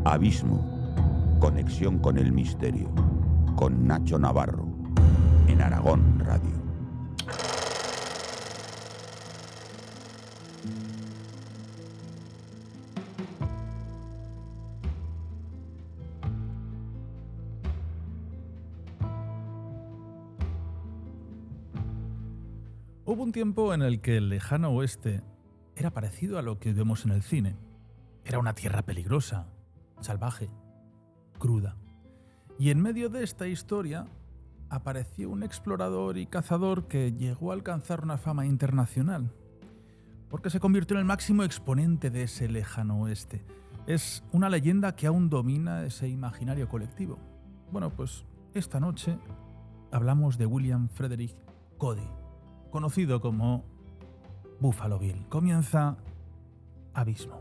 Abismo, conexión con el misterio, con Nacho Navarro, en Aragón Radio. Hubo un tiempo en el que el lejano oeste era parecido a lo que vemos en el cine. Era una tierra peligrosa, salvaje, cruda. Y en medio de esta historia apareció un explorador y cazador que llegó a alcanzar una fama internacional, porque se convirtió en el máximo exponente de ese lejano oeste. Es una leyenda que aún domina ese imaginario colectivo. Bueno, pues esta noche hablamos de William Frederick Cody, conocido como Buffalo Bill. Comienza Abismo.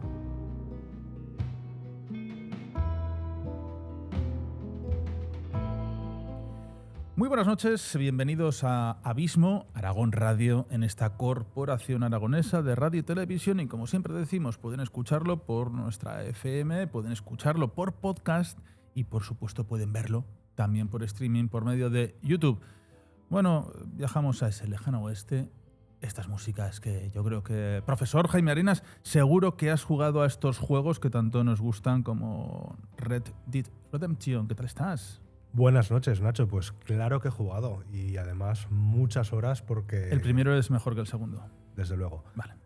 Muy buenas noches, bienvenidos a Abismo, Aragón Radio, en esta corporación aragonesa de radio y televisión. Y como siempre decimos, pueden escucharlo por nuestra FM, pueden escucharlo por podcast y por supuesto pueden verlo también por streaming por medio de YouTube. Bueno, viajamos a ese lejano oeste. Estas músicas que yo creo que... Profesor Jaime Arenas, seguro que has jugado a estos juegos que tanto nos gustan como Red Dead Redemption. ¿Qué tal estás? Buenas noches, Nacho. Pues claro que he jugado y además muchas horas porque... El primero es mejor que el segundo. Desde luego. Vale.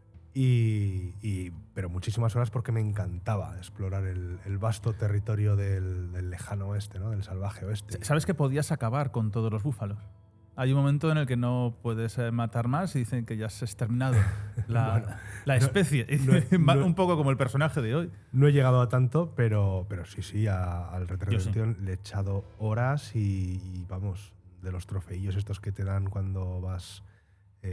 Pero muchísimas horas porque me encantaba explorar el vasto territorio del lejano oeste, ¿no? Del salvaje oeste. ¿Sabes que podías acabar con todos los búfalos? Hay un momento en el que no puedes matar más y dicen que ya has exterminado la especie. Un poco como el personaje de hoy. No he llegado a tanto, pero sí, al Red Dead Redemption le he echado horas y vamos, de los trofeillos estos que te dan cuando vas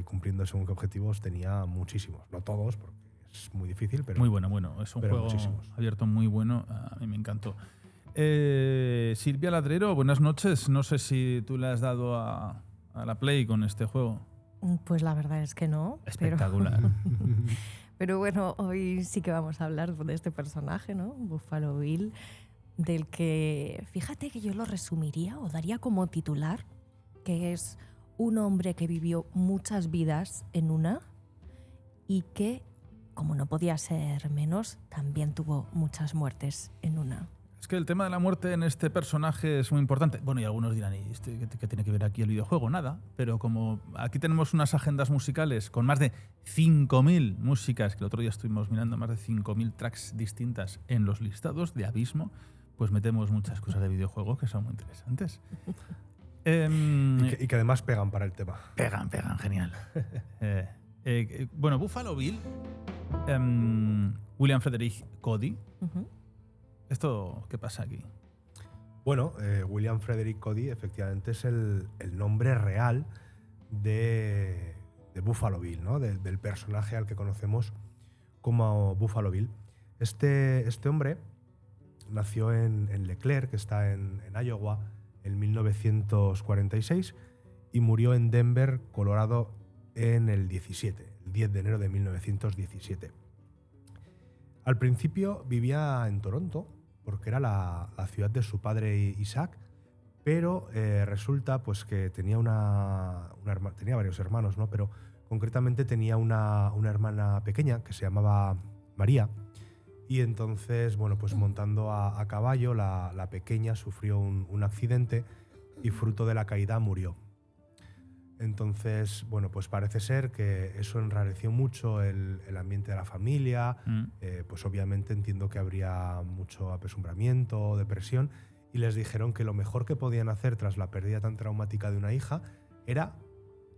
cumpliendo según qué objetivos, tenía muchísimos. No todos, porque es muy difícil, pero... Muy bueno. Es un juego abierto muy bueno. A mí me encantó. Silvia Ladrero, buenas noches. No sé si tú le has dado a la Play con este juego. Pues la verdad es que no. Espectacular. Pero bueno, hoy sí que vamos a hablar de este personaje, ¿no? Buffalo Bill, del que, fíjate que yo lo resumiría o daría como titular, que es un hombre que vivió muchas vidas en una y que, como no podía ser menos, también tuvo muchas muertes en una. Es que el tema de la muerte en este personaje es muy importante. Bueno, y algunos dirán, ¿y qué tiene que ver aquí el videojuego? Nada. Pero como aquí tenemos unas agendas musicales con más de 5.000 músicas, que el otro día estuvimos mirando más de 5.000 tracks distintas en los listados de Abismo, pues metemos muchas cosas de videojuegos que son muy interesantes. Y que además pegan para el tema. Pegan, genial. Bueno, Buffalo Bill, William Frederick Cody. Uh-huh. ¿Esto qué pasa aquí? Bueno, William Frederick Cody efectivamente es el nombre real de Buffalo Bill, ¿no? Del personaje al que conocemos como Buffalo Bill. Este hombre nació en Leclerc, que está en Iowa, en 1946 y murió en Denver, Colorado, en el 10 de enero de 1917. Al principio vivía en Toronto, porque era la ciudad de su padre Isaac, pero resulta pues, que tenía tenía varios hermanos, ¿no? Pero concretamente tenía una hermana pequeña que se llamaba María, y entonces, bueno, pues montando a caballo, la pequeña sufrió un accidente y fruto de la caída murió. Entonces, bueno, pues parece ser que eso enrareció mucho el ambiente de la familia. Pues obviamente entiendo que habría mucho apesumbramiento, depresión, y les dijeron que lo mejor que podían hacer tras la pérdida tan traumática de una hija era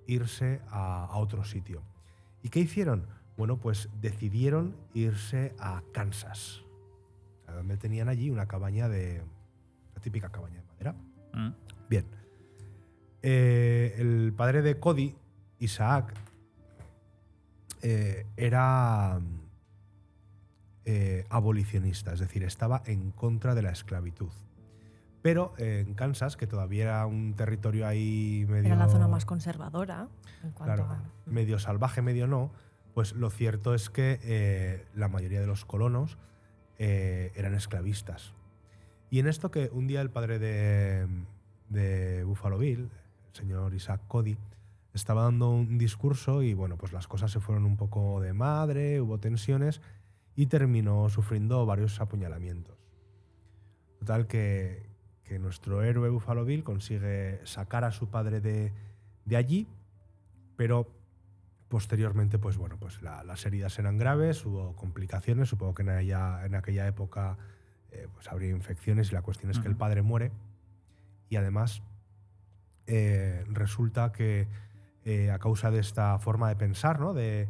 irse a otro sitio. ¿Y qué hicieron? Bueno, pues decidieron irse a Kansas, a donde tenían allí una cabaña la típica cabaña de madera. Bien. El padre de Cody, Isaac, era abolicionista, es decir, estaba en contra de la esclavitud. Pero en Kansas, que todavía era un territorio ahí medio... Era la zona más conservadora en cuanto a... medio salvaje, medio no, pues lo cierto es que la mayoría de los colonos eran esclavistas. Y en esto que un día el padre de Buffalo Bill, el señor Isaac Cody, estaba dando un discurso y bueno, pues las cosas se fueron un poco de madre, hubo tensiones y terminó sufriendo varios apuñalamientos. Total que nuestro héroe Buffalo Bill consigue sacar a su padre de allí, pero posteriormente pues bueno, pues las heridas eran graves, hubo complicaciones, supongo que en aquella época pues habría infecciones y la cuestión es que el padre muere y además resulta que a causa de esta forma de pensar, ¿no? del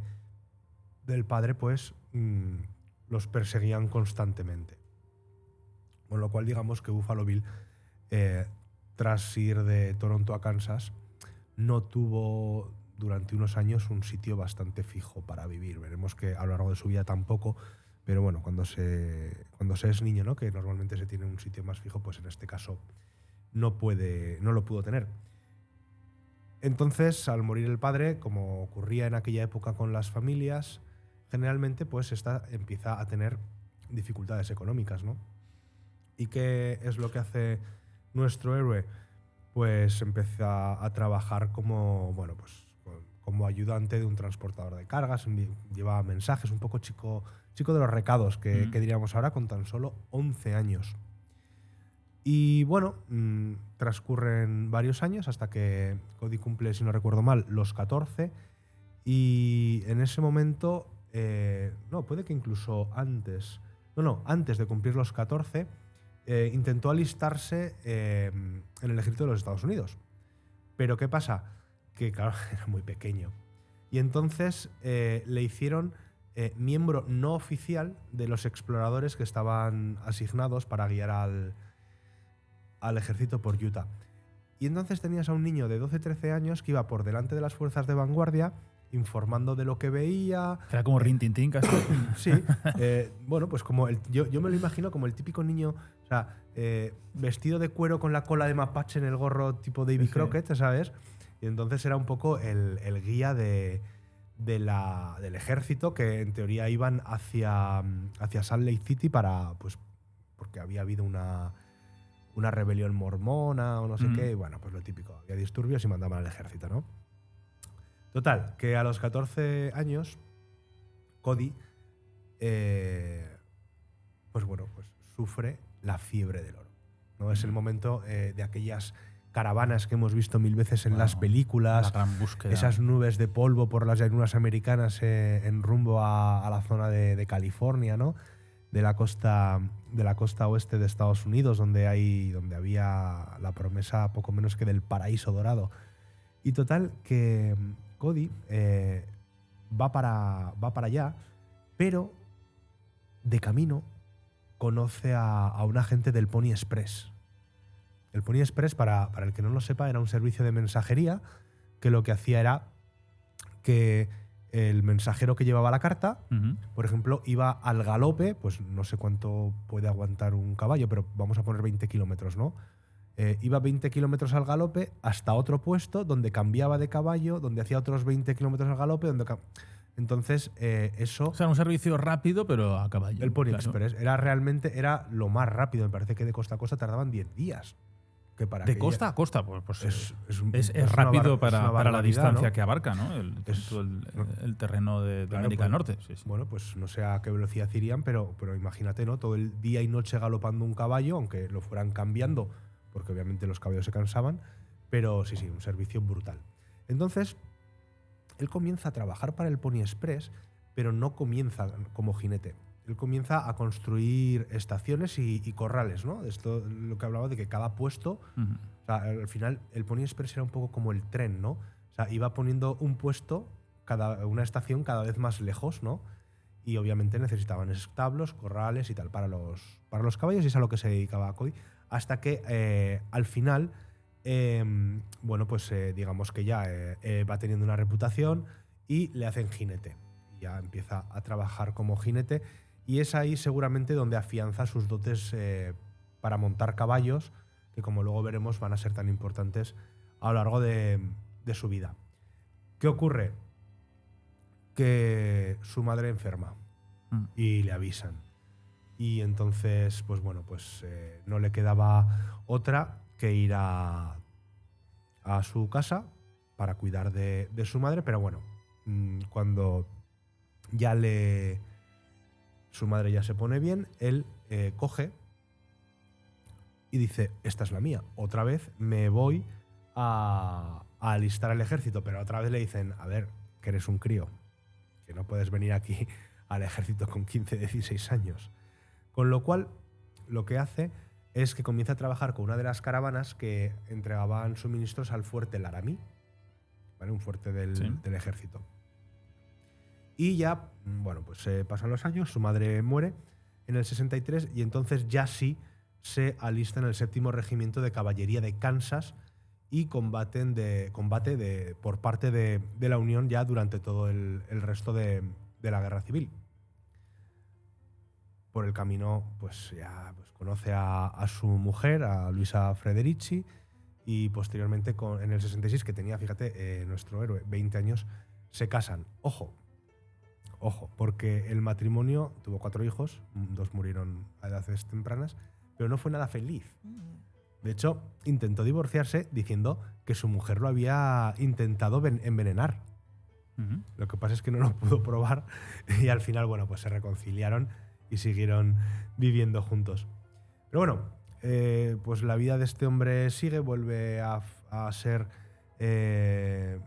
padre, pues los perseguían constantemente. Con lo cual, digamos que Buffalo Bill, tras ir de Toronto a Kansas, no tuvo durante unos años un sitio bastante fijo para vivir. Veremos que a lo largo de su vida tampoco, pero bueno, cuando se es niño, ¿no? Que normalmente se tiene un sitio más fijo, pues en este caso no lo pudo tener. Entonces, al morir el padre, como ocurría en aquella época con las familias, generalmente pues esta empieza a tener dificultades económicas, ¿no? ¿Y qué es lo que hace nuestro héroe? Pues empieza a trabajar como, bueno, pues como ayudante de un transportador de cargas, llevaba mensajes, un poco chico de los recados, que diríamos ahora, con tan solo 11 años. Y bueno, transcurren varios años hasta que Cody cumple, si no recuerdo mal, los 14. Y en ese momento, puede que incluso antes de cumplir los 14, intentó alistarse en el ejército de los Estados Unidos. Pero ¿qué pasa? Que claro, era muy pequeño. Y entonces le hicieron miembro no oficial de los exploradores que estaban asignados para guiar al ejército por Utah. Y entonces tenías a un niño de 12-13 años que iba por delante de las fuerzas de vanguardia informando de lo que veía. Era como Rin Tin Tin, casi. Sí. Bueno, pues como yo me lo imagino como el típico niño, o sea, vestido de cuero con la cola de mapache en el gorro tipo Davy Crockett, ¿sabes? Y entonces era un poco el guía del ejército, que en teoría iban hacia Salt Lake City porque había habido una rebelión mormona o no sé qué, y bueno, pues lo típico, había disturbios y mandaban al ejército, ¿no? Total, que a los 14 años, Cody, pues sufre la fiebre del oro, ¿no? Es el momento de aquellas caravanas que hemos visto mil veces en las películas, la gran búsqueda. Esas nubes de polvo por las llanuras americanas en rumbo a la zona de California, ¿no? De la costa oeste de Estados Unidos, donde había la promesa poco menos que del paraíso dorado. Y total, que Cody va para allá, pero de camino conoce a un agente del Pony Express. El Pony Express, para el que no lo sepa, era un servicio de mensajería que lo que hacía era que el mensajero que llevaba la carta, por ejemplo, iba al galope, pues no sé cuánto puede aguantar un caballo, pero vamos a poner 20 kilómetros, ¿no? Iba 20 kilómetros al galope hasta otro puesto donde cambiaba de caballo, donde hacía otros 20 kilómetros al galope, entonces eso... O sea, un servicio rápido, pero a caballo. El Pony Express era lo más rápido. Me parece que de costa a costa tardaban 10 días. De costa a costa, pues es rápido para la distancia, ¿no? Que abarca, ¿no? El terreno de claro, América del Norte. Sí. Bueno, pues no sé a qué velocidad irían, pero imagínate, ¿no? Todo el día y noche galopando un caballo, aunque lo fueran cambiando, porque obviamente los caballos se cansaban, pero sí, un servicio brutal. Entonces, él comienza a trabajar para el Pony Express, pero no comienza como jinete. Él comienza a construir estaciones y corrales, ¿no? Esto lo que hablaba de que cada puesto, o sea, al final el Pony Express era un poco como el tren, ¿no? O sea, iba poniendo un puesto, una estación cada vez más lejos, ¿no? Y obviamente necesitaban establos, corrales y tal para los caballos, y es a lo que se dedicaba Cody, hasta que al final, digamos que ya va teniendo una reputación y le hacen jinete. Y ya empieza a trabajar como jinete. Y es ahí seguramente donde afianza sus dotes para montar caballos, que como luego veremos van a ser tan importantes a lo largo de su vida. ¿Qué ocurre? Que su madre enferma y le avisan. y entonces no le quedaba otra que ir a su casa para cuidar de su madre, pero bueno, cuando su madre ya se pone bien, él coge y dice, esta es la mía, otra vez me voy a alistar al ejército, pero otra vez le dicen, a ver, que eres un crío, que no puedes venir aquí al ejército con 15, 16 años. Con lo cual, lo que hace es que comienza a trabajar con una de las caravanas que entregaban suministros al fuerte Laramie, ¿vale? Un fuerte del ejército. Y ya, pasan los años, su madre muere en el 63 y entonces ya sí se alista en el 7º Regimiento de Caballería de Kansas y combate por parte de la Unión ya durante todo el resto de la Guerra Civil. Por el camino, conoce a su mujer, a Luisa Frederici, y posteriormente, en el 66, que tenía, fíjate, nuestro héroe, 20 años, se casan. Ojo, porque el matrimonio tuvo 4 hijos, 2 murieron a edades tempranas, pero no fue nada feliz. De hecho, intentó divorciarse diciendo que su mujer lo había intentado envenenar. Lo que pasa es que no lo pudo probar y al final, se reconciliaron y siguieron viviendo juntos. Pero bueno, la vida de este hombre sigue, vuelve a ser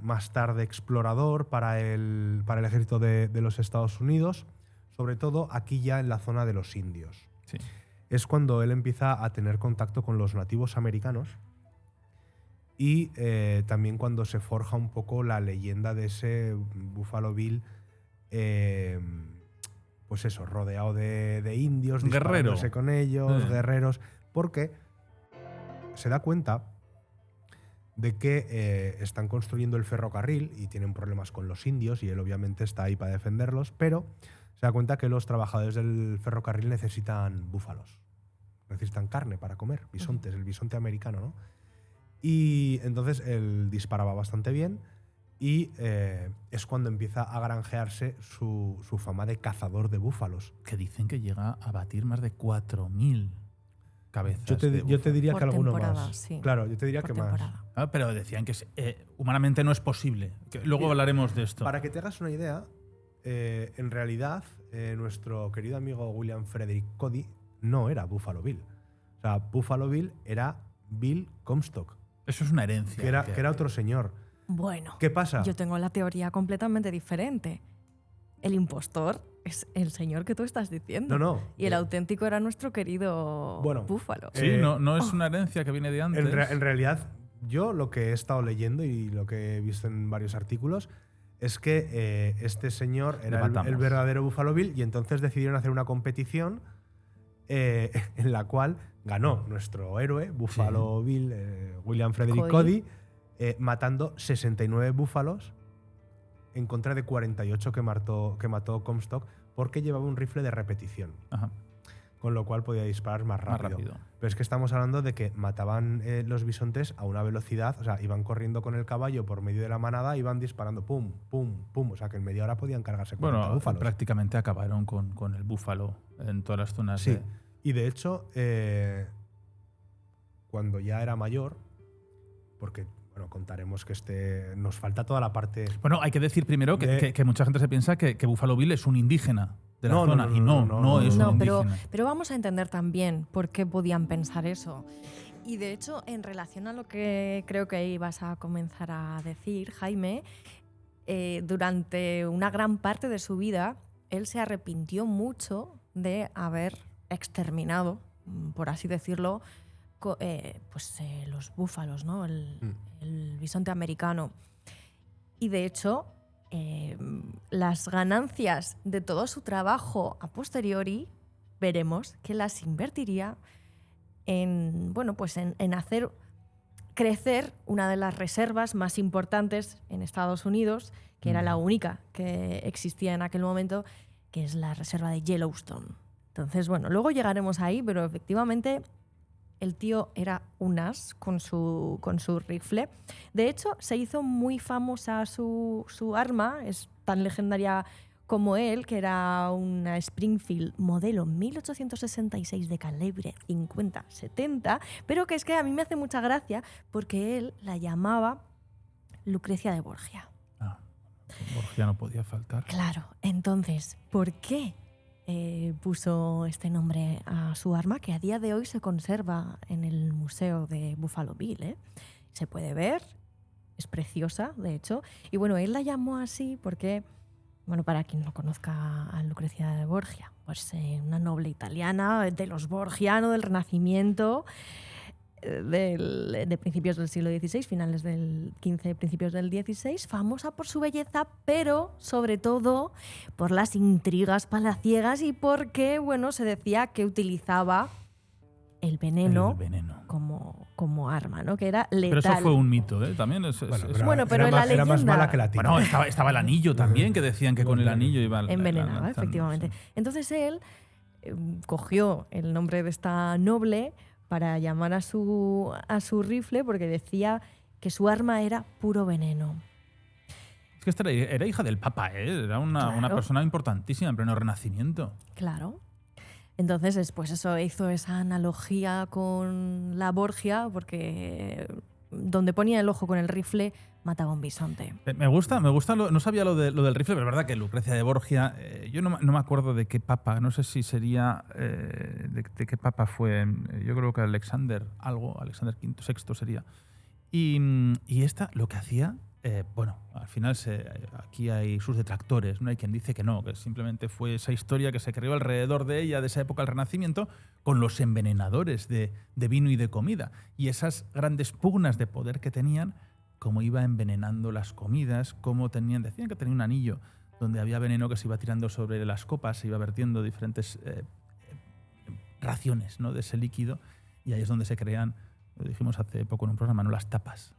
más tarde explorador para el ejército de los Estados Unidos, sobre todo aquí ya en la zona de los indios. Sí. Es cuando él empieza a tener contacto con los nativos americanos y también cuando se forja un poco la leyenda de ese Buffalo Bill, rodeado de indios, disparándose con ellos, guerreros, porque se da cuenta de que están construyendo el ferrocarril y tienen problemas con los indios y él obviamente está ahí para defenderlos, pero se da cuenta que los trabajadores del ferrocarril necesitan búfalos, necesitan carne para comer, bisontes, el bisonte americano, ¿no? Y entonces él disparaba bastante bien y es cuando empieza a granjearse su fama de cazador de búfalos. Que dicen que llega a batir más de 4.000 cabezas. Yo te diría que alguno más. Sí. Claro, yo te diría que más. Pero decían que humanamente no es posible. Luego hablaremos de esto. Para que te hagas una idea, en realidad nuestro querido amigo William Frederick Cody no era Buffalo Bill. O sea, Buffalo Bill era Bill Comstock. Eso es una herencia. Que era otro señor. Bueno, ¿Qué pasa? Yo tengo la teoría completamente diferente. El impostor es el señor que tú estás diciendo. No. Y el auténtico era nuestro querido Búfalo. Sí, no es una herencia que viene de antes. En realidad, yo lo que he estado leyendo y lo que he visto en varios artículos es que este señor era el verdadero Buffalo Bill y entonces decidieron hacer una competición en la cual ganó nuestro héroe, Buffalo Bill, William Frederick Cody, matando 69 búfalos en contra de 48 que mató Comstock porque llevaba un rifle de repetición. Ajá. Con lo cual podía disparar más rápido. Pero es que estamos hablando de que mataban los bisontes a una velocidad, o sea, iban corriendo con el caballo por medio de la manada, iban disparando pum, pum, pum, o sea, que en media hora podían cargarse 40 búfalos. Prácticamente acabaron con el búfalo en todas las zonas. Sí, y de hecho, cuando ya era mayor, porque contaremos que nos falta toda la parte... Bueno, hay que decir primero que mucha gente se piensa que Buffalo Bill es un indígena de la zona y no es un indígena. Pero vamos a entender también por qué podían pensar eso. Y de hecho, en relación a lo que creo que ibas a comenzar a decir, Jaime, durante una gran parte de su vida, él se arrepintió mucho de haber exterminado, por así decirlo, los búfalos, ¿no? El bisonte americano. Y de hecho, las ganancias de todo su trabajo a posteriori, veremos que las invertiría en hacer crecer una de las reservas más importantes en Estados Unidos, que era la única que existía en aquel momento, que es la reserva de Yellowstone. Entonces, luego llegaremos ahí, pero efectivamente el tío era un as con su rifle. De hecho, se hizo muy famosa su arma, es tan legendaria como él, que era una Springfield modelo 1866 de calibre 50-70, pero que es que a mí me hace mucha gracia porque él la llamaba Lucrecia de Borgia. Ah, Borgia no podía faltar. Claro, entonces, ¿por qué puso este nombre a su arma? Que a día de hoy se conserva en el Museo de Buffalo Bill, ¿eh? Se puede ver, es preciosa, de hecho. Y bueno, él la llamó así porque, bueno, para quien no conozca a Lucrecia de Borgia, pues una noble italiana de los Borgia, ¿no? Del Renacimiento, de principios del siglo XVI, finales del XV, principios del XVI, famosa por su belleza, pero sobre todo por las intrigas palaciegas y porque, bueno, se decía que utilizaba el veneno, como arma, ¿no? Que era letal. Pero eso fue un mito, ¿eh? También Bueno, pero era, la leyenda... era más mala que la tira. Bueno, estaba el anillo también, que decían que con el anillo iba... envenenaba, efectivamente. Sí. Entonces él cogió el nombre de esta noble para llamar a su rifle porque decía que su arma era puro veneno. Es que esta era hija del Papa, ¿eh? Era una persona importantísima en pleno Renacimiento. Claro. Entonces, después eso hizo esa analogía con la Borgia, porque donde ponía el ojo con el rifle, mataba un bisonte. Me gusta, no sabía lo del rifle, pero es verdad que Lucrecia de Borgia, yo no me acuerdo de qué papa, no sé si sería, de qué papa fue, yo creo que Alexander V, VI sería. Y esta lo que hacía, bueno, al final aquí hay sus detractores, no hay quien dice que no, que simplemente fue esa historia que se creó alrededor de ella, de esa época del Renacimiento, con los envenenadores de vino y de comida. Y esas grandes pugnas de poder que tenían, cómo iba envenenando las comidas, decían que tenía un anillo donde había veneno que se iba tirando sobre las copas, se iba vertiendo diferentes raciones, ¿no? de ese líquido, y ahí es donde se crean, lo dijimos hace poco en un programa, ¿no? Las tapas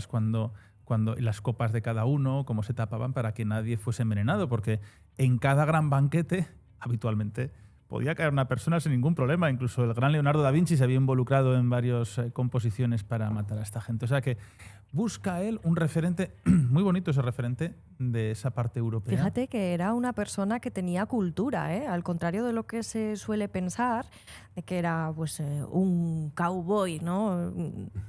cuando las copas de cada uno, cómo se tapaban para que nadie fuese envenenado, porque en cada gran banquete, habitualmente, podía caer una persona sin ningún problema. Incluso el gran Leonardo da Vinci se había involucrado en varias composiciones para matar a esta gente. O sea que busca él un referente, muy bonito ese referente de esa parte europea. Fíjate que era una persona que tenía cultura, ¿eh? Al contrario de lo que se suele pensar, de que era pues, un cowboy, ¿no?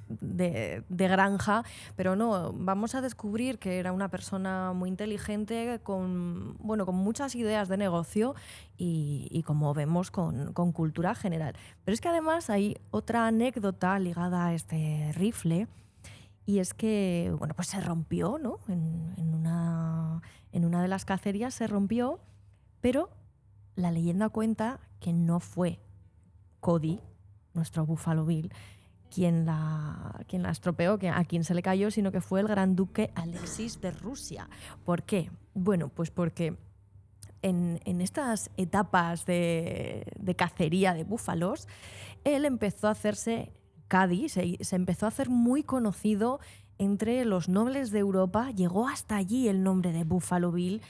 de granja, pero no, vamos a descubrir que era una persona muy inteligente, con muchas ideas de negocio y como vemos, con cultura general. Pero es que además hay otra anécdota ligada a este rifle. Y es que, bueno, pues se rompió, ¿no? En una de las cacerías se rompió, pero la leyenda cuenta que no fue Cody, nuestro Buffalo Bill, quien la estropeó, a quien se le cayó, sino que fue el gran duque Alexis de Rusia. ¿Por qué? Bueno, pues porque en estas etapas de cacería de búfalos, él empezó a hacerse Cádiz, se empezó a hacer muy conocido entre los nobles de Europa, llegó hasta allí el nombre de Buffalo Bill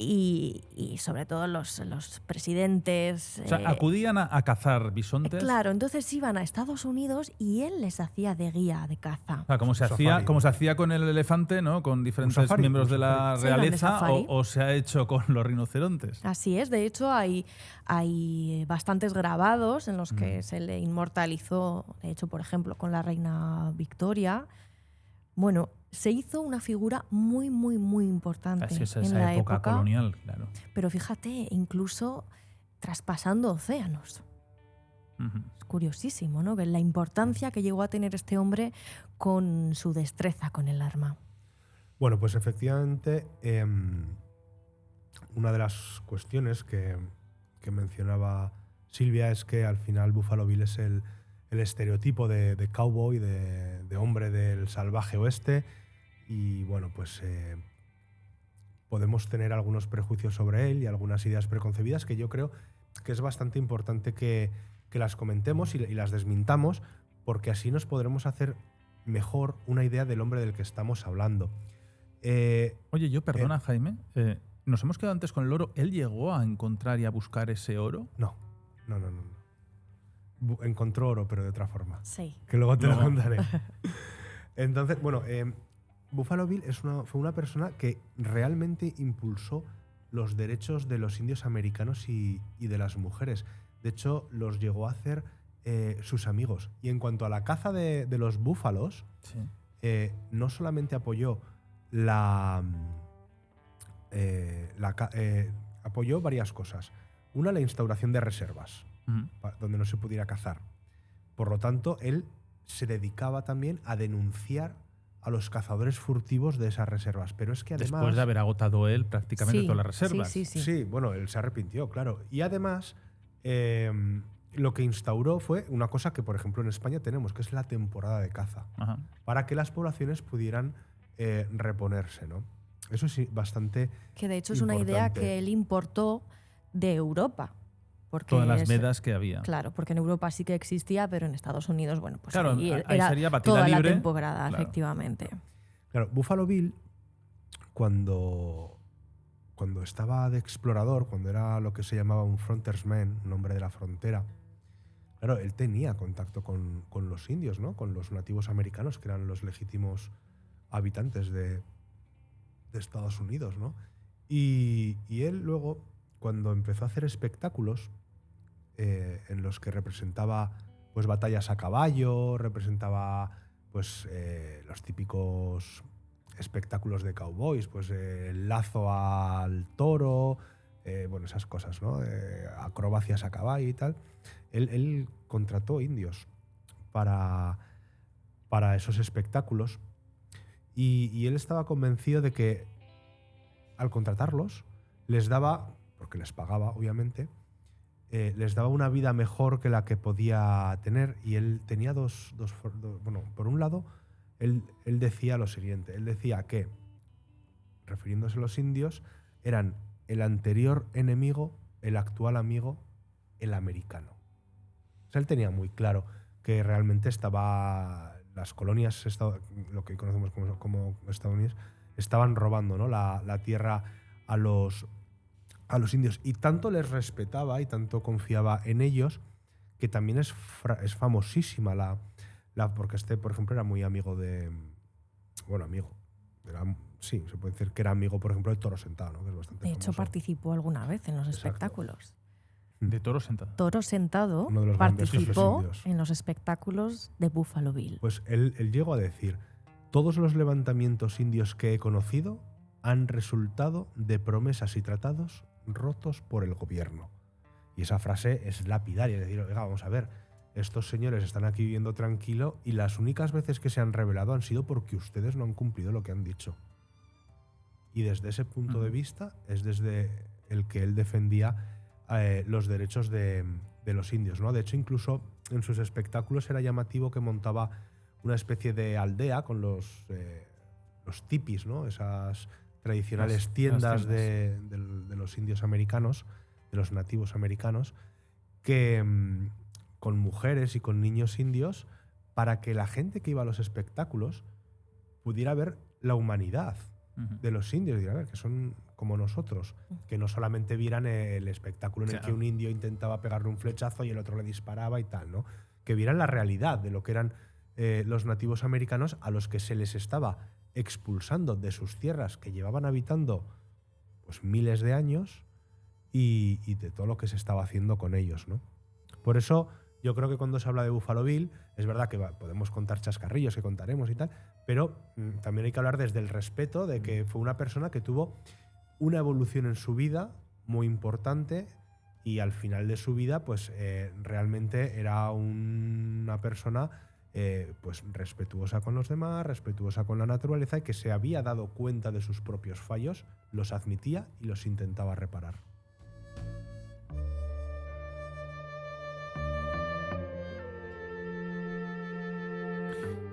y sobre todo los presidentes... O sea, acudían a cazar bisontes. Claro, entonces iban a Estados Unidos y él les hacía de guía de caza. O sea, como se hacía con el elefante, ¿no? Con diferentes miembros de la realeza, o se ha hecho con los rinocerontes. Así es, de hecho hay bastantes grabados en los que se le inmortalizó, de hecho, por ejemplo, con la reina Victoria. Bueno, se hizo una figura muy, muy, muy importante en la época colonial, claro. Pero fíjate, incluso traspasando océanos. Es curiosísimo, ¿no? La importancia que llegó a tener este hombre con su destreza con el arma. Bueno, pues efectivamente, una de las cuestiones que mencionaba Silvia es que al final Buffalo Bill es el estereotipo de cowboy, de hombre del salvaje oeste. Y bueno, pues podemos tener algunos prejuicios sobre él y algunas ideas preconcebidas que yo creo que es bastante importante que las comentemos y las desmintamos, porque así nos podremos hacer mejor una idea del hombre del que estamos hablando. Oye, perdona, Jaime, nos hemos quedado antes con el oro. ¿Él llegó a encontrar y a buscar ese oro? No. Encontró oro, pero de otra forma. Sí. Que luego te lo contaré. Entonces, bueno, Buffalo Bill fue una persona que realmente impulsó los derechos de los indios americanos y de las mujeres. De hecho, los llegó a hacer sus amigos. Y en cuanto a la caza de los búfalos, Sí. no solamente apoyó apoyó varias cosas. Una, la instauración de reservas, Ujú. donde no se pudiera cazar. Por lo tanto, él se dedicaba también a denunciar a los cazadores furtivos de esas reservas. Pero es que además... Después de haber agotado él prácticamente Sí, todas las reservas. Sí. Sí, bueno, él se arrepintió, claro. Y además, lo que instauró fue una cosa que, por ejemplo, en España tenemos, que es la temporada de caza, Ajá. para que las poblaciones pudieran reponerse, ¿no? Eso es bastante Que de hecho es una idea importante. que él importó de Europa. Porque Todas las vedas que había. Claro, porque en Europa sí que existía, pero en Estados Unidos, bueno, pues Claro, ahí ahí era sería batida toda libre. la temporada, Claro. efectivamente. Claro, Buffalo Bill, cuando estaba de explorador, cuando era lo que se llamaba un frontiersman, un hombre de la frontera, claro, él tenía contacto con los indios, ¿no? Con los nativos americanos, que eran los legítimos habitantes de Estados Unidos, ¿no? Y él luego, cuando empezó a hacer espectáculos en los que representaba pues batallas a caballo, representaba pues los típicos espectáculos de cowboys, pues el lazo al toro, bueno, esas cosas, ¿no? Acrobacias a caballo y tal. Él contrató indios para esos espectáculos y él estaba convencido de que al contratarlos les daba, porque les pagaba obviamente, les daba una vida mejor que la que podía tener. Y él tenía bueno, por un lado, él decía lo siguiente. Él decía que, refiriéndose a los indios, eran el anterior enemigo, el actual amigo, el americano. O sea, él tenía muy claro que realmente las colonias, lo que conocemos como Estados Unidos, estaban robando, ¿no? la tierra a los indios. Y tanto les respetaba y tanto confiaba en ellos, que también es famosísima porque por ejemplo, era muy amigo de... Bueno, amigo. Sí, se puede decir que era amigo, por ejemplo, de Toro Sentado, ¿no? Que es bastante De hecho, famoso. participó alguna vez en los Exacto. espectáculos. De toro sentado. Toro Sentado Uno de los grandes jefes participó indios. en los espectáculos de Buffalo Bill. Pues él llegó a decir: todos los levantamientos indios que he conocido han resultado de promesas y tratados rotos por el gobierno. Y esa frase es lapidaria, es decir, oiga, vamos a ver, estos señores están aquí viviendo tranquilo y las únicas veces que se han rebelado han sido porque ustedes no han cumplido lo que han dicho. Y desde ese punto de vista es desde el que él defendía los derechos de los indios, ¿no? De hecho, incluso en sus espectáculos era llamativo que montaba una especie de aldea con los tipis, ¿no? Esas tradicionales tiendas de los indios americanos, de los nativos americanos, que con mujeres y con niños indios, para que la gente que iba a los espectáculos pudiera ver la humanidad de los indios, dirán, a ver, que son como nosotros, que no solamente vieran el espectáculo en el que un indio intentaba pegarle un flechazo y el otro le disparaba y tal, ¿no? Que vieran la realidad de lo que eran los nativos americanos, a los que se les estaba expulsando de sus tierras que llevaban habitando pues miles de años y de todo lo que se estaba haciendo con ellos, ¿no? Por eso yo creo que cuando se habla de Buffalo Bill, es verdad que podemos contar chascarrillos que contaremos y tal, pero también hay que hablar desde el respeto de que fue una persona que tuvo una evolución en su vida muy importante y al final de su vida pues realmente era una persona pues respetuosa con los demás, respetuosa con la naturaleza y que se había dado cuenta de sus propios fallos, los admitía y los intentaba reparar.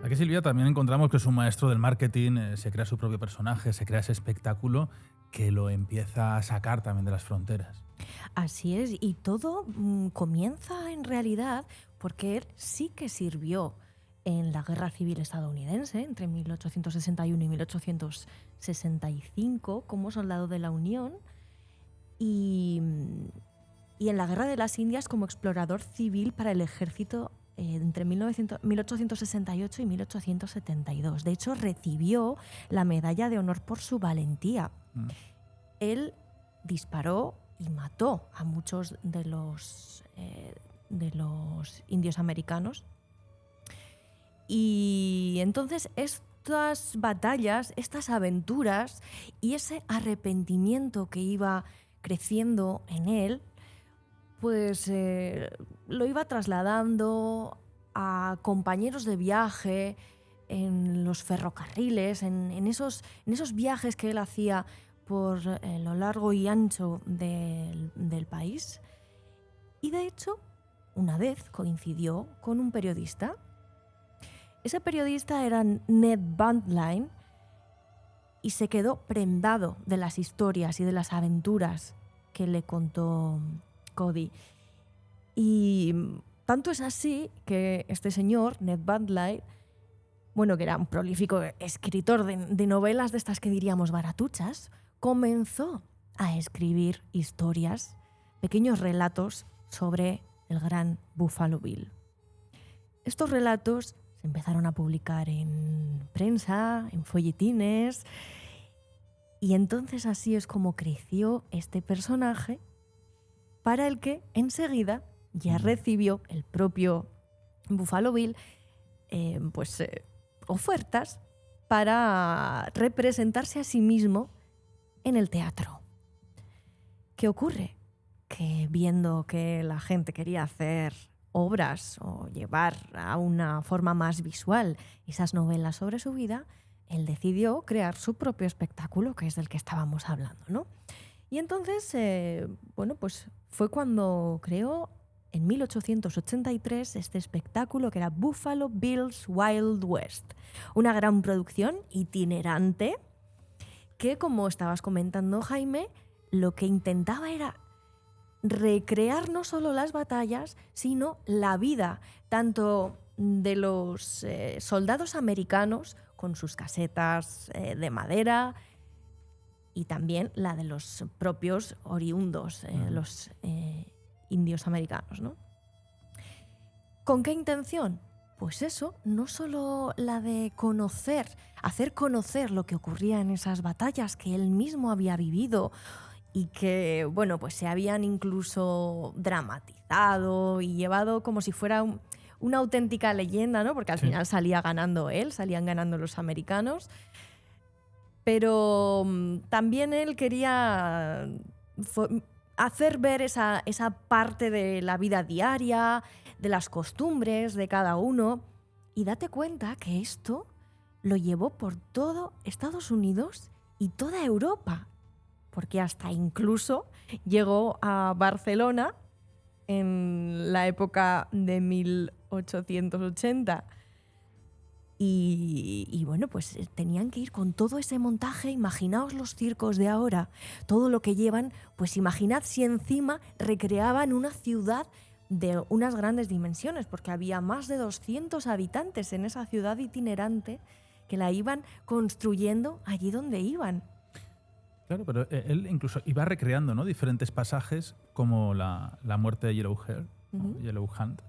Aquí, Silvia, también encontramos que es un maestro del marketing, se crea su propio personaje, se crea ese espectáculo que lo empieza a sacar también de las fronteras. Así es, y todo comienza en realidad porque él sí que sirvió en la Guerra Civil estadounidense entre 1861 y 1865 como soldado de la Unión y en la Guerra de las Indias como explorador civil para el ejército entre 1868 y 1872. De hecho, recibió la Medalla de Honor por su valentía. Él disparó y mató a muchos de los indios americanos. Y entonces estas batallas, estas aventuras y ese arrepentimiento que iba creciendo en él, pues lo iba trasladando a compañeros de viaje en los ferrocarriles, en esos viajes que él hacía por lo largo y ancho del país. Y de hecho, una vez coincidió con un periodista. Ese periodista era Ned Buntline y se quedó prendado de las historias y de las aventuras que le contó Cody. Y tanto es así que este señor, Ned Buntline, bueno, que era un prolífico escritor de novelas de estas que diríamos baratuchas, comenzó a escribir historias, pequeños relatos sobre el gran Buffalo Bill. Estos relatos se empezaron a publicar en prensa, en folletines, y entonces así es como creció este personaje, para el que enseguida ya recibió el propio Buffalo Bill ofertas para representarse a sí mismo en el teatro. ¿Qué ocurre? Que viendo que la gente quería hacer obras o llevar a una forma más visual esas novelas sobre su vida, él decidió crear su propio espectáculo, que es del que estábamos hablando, ¿no? Y entonces, pues fue cuando creó en 1883 este espectáculo que era Buffalo Bill's Wild West, una gran producción itinerante que, como estabas comentando, Jaime, lo que intentaba era recrear no solo las batallas, sino la vida tanto de los soldados americanos con sus casetas de madera y también la de los propios oriundos, los indios americanos, ¿no? ¿Con qué intención? Pues eso, no solo la de hacer conocer lo que ocurría en esas batallas que él mismo había vivido y que, bueno, pues se habían incluso dramatizado y llevado como si fuera una auténtica leyenda, ¿no? Porque al final salía ganando él, salían ganando los americanos. Pero también él quería hacer ver esa parte de la vida diaria, de las costumbres de cada uno. Y date cuenta que esto lo llevó por todo Estados Unidos y toda Europa, porque hasta incluso llegó a Barcelona en la época de 1880. Y bueno, pues tenían que ir con todo ese montaje. Imaginaos los circos de ahora, todo lo que llevan, pues imaginad si encima recreaban una ciudad de unas grandes dimensiones, porque había más de 200 habitantes en esa ciudad itinerante que la iban construyendo allí donde iban. Claro, pero él incluso iba recreando, ¿no?, diferentes pasajes como la muerte de Yellow Hair, Yellow Hand,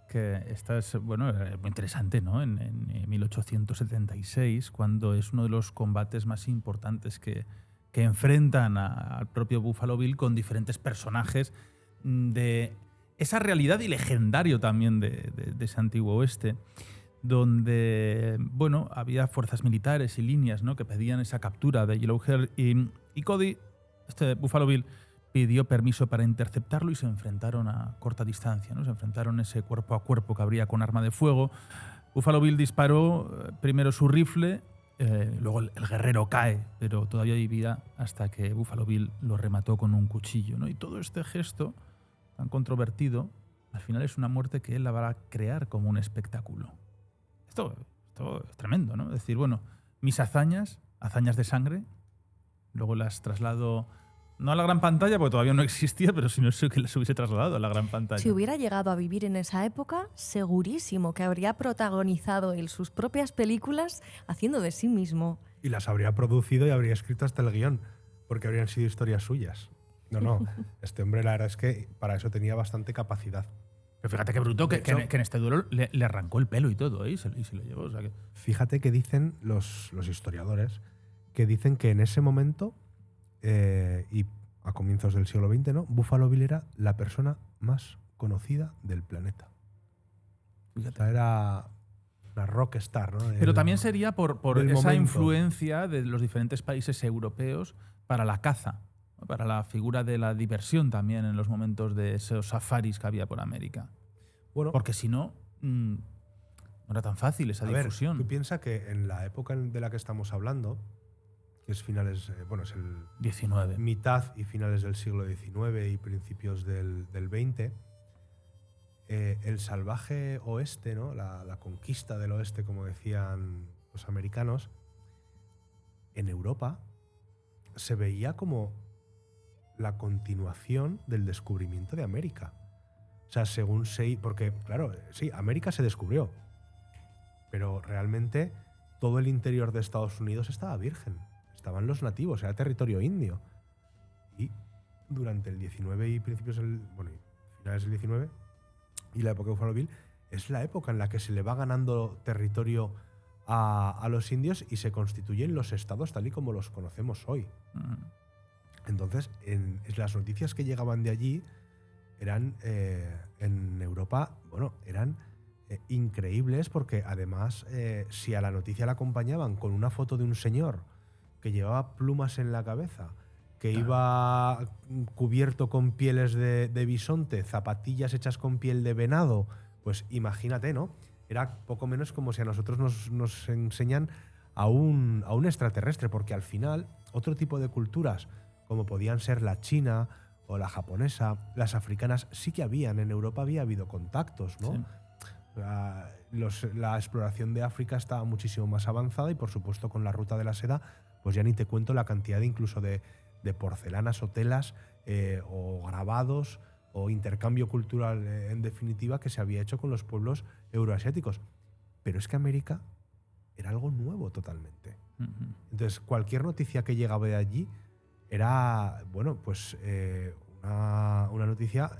que esta es, bueno, muy interesante, ¿no? En 1876, cuando es uno de los combates más importantes que enfrentan al propio Buffalo Bill con diferentes personajes de esa realidad y legendario también de ese antiguo oeste, donde, bueno, había fuerzas militares y líneas, ¿no?, que pedían esa captura de Yellow Hair, y Cody, este Buffalo Bill, pidió permiso para interceptarlo y se enfrentaron a corta distancia, ¿no? Se enfrentaron ese cuerpo a cuerpo que habría con arma de fuego. Buffalo Bill disparó primero su rifle, luego el guerrero cae, pero todavía hay vida hasta que Buffalo Bill lo remató con un cuchillo, ¿no? Y todo este gesto tan controvertido, al final es una muerte que él la va a crear como un espectáculo. Esto es tremendo, ¿no? Es decir, bueno, mis hazañas de sangre, luego las traslado no a la gran pantalla, porque todavía no existía, pero si no sé que las hubiese trasladado a la gran pantalla. Si hubiera llegado a vivir en esa época, segurísimo que habría protagonizado él sus propias películas haciendo de sí mismo. Y las habría producido y habría escrito hasta el guión, porque habrían sido historias suyas. No, este hombre la verdad es que para eso tenía bastante capacidad. Pero fíjate qué bruto que en este duelo le arrancó el pelo y todo, ¿eh? Y se lo llevó. O sea que... Fíjate que dicen los historiadores, que dicen que en ese momento, y a comienzos del siglo XX, ¿no? Buffalo Bill era la persona más conocida del planeta. O sea, era una rockstar, ¿no? Pero también sería por del esa momento. influencia de los diferentes países europeos para la caza, ¿no? Para la figura de la diversión también en los momentos de esos safaris que había por América. Bueno, Porque si no, no era tan fácil esa a ver, difusión. tú piensas que en la época de la que estamos hablando, que es finales, bueno, es el 19. mitad y finales del siglo XIX y principios del XX, el salvaje oeste, ¿no? La conquista del oeste, como decían los americanos, en Europa se veía como la continuación del descubrimiento de América. O sea, según se... Porque, claro, sí, América se descubrió, pero realmente todo el interior de Estados Unidos estaba virgen. Estaban los nativos, era territorio indio. Y durante el 19 y principios del... Bueno, finales del 19 y la época de Buffalo Bill, es la época en la que se le va ganando territorio a los indios y se constituyen los estados tal y como los conocemos hoy. Entonces, las noticias que llegaban de allí eran, en Europa, bueno, eran increíbles porque además, si a la noticia la acompañaban con una foto de un señor que llevaba plumas en la cabeza, que iba cubierto con pieles de bisonte, zapatillas hechas con piel de venado, pues imagínate, ¿no? Era poco menos como si a nosotros nos enseñan a un extraterrestre, porque al final otro tipo de culturas, como podían ser la china o la japonesa, las africanas, sí que habían. En Europa había habido contactos, ¿no? Sí. La exploración de África estaba muchísimo más avanzada y, por supuesto, con la ruta de la seda, pues ya ni te cuento la cantidad de incluso de porcelanas o telas o grabados o intercambio cultural, en definitiva, que se había hecho con los pueblos euroasiáticos. Pero es que América era algo nuevo totalmente. Entonces, cualquier noticia que llegaba de allí era, bueno, pues una noticia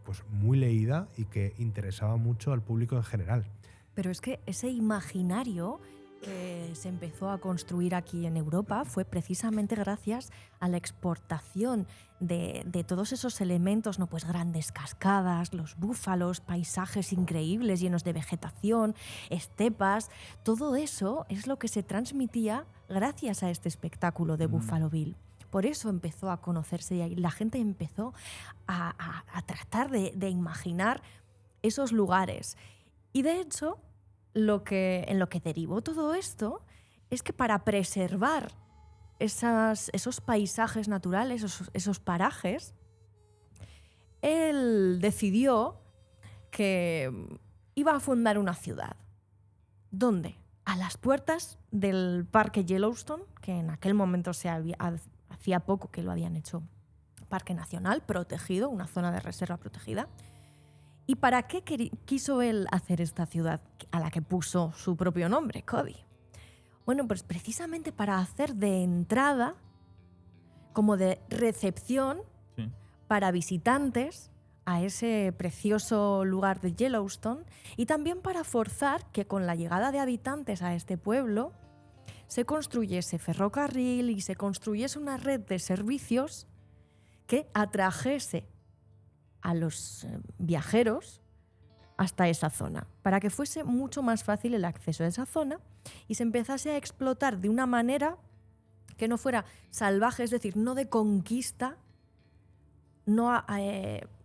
pues muy leída y que interesaba mucho al público en general. Pero es que ese imaginario que se empezó a construir aquí en Europa fue precisamente gracias a la exportación de todos esos elementos, ¿no? Pues grandes cascadas, los búfalos, paisajes increíbles llenos de vegetación, estepas. Todo eso es lo que se transmitía gracias a este espectáculo de Buffalo Bill. Por eso empezó a conocerse y la gente empezó a tratar de imaginar esos lugares. Y de hecho, en lo que derivó todo esto es que para preservar esos paisajes naturales, esos parajes, él decidió que iba a fundar una ciudad. ¿Dónde? A las puertas del Parque Yellowstone, que en aquel momento hacía poco que lo habían hecho Parque Nacional protegido, una zona de reserva protegida. ¿Y para qué quiso él hacer esta ciudad a la que puso su propio nombre, Cody? Bueno, pues precisamente para hacer de entrada, como de recepción, Sí. para visitantes a ese precioso lugar de Yellowstone, y también para forzar que con la llegada de habitantes a este pueblo se construyese ferrocarril y se construyese una red de servicios que atrajese a los viajeros hasta esa zona, para que fuese mucho más fácil el acceso a esa zona y se empezase a explotar de una manera que no fuera salvaje, es decir, no de conquista, no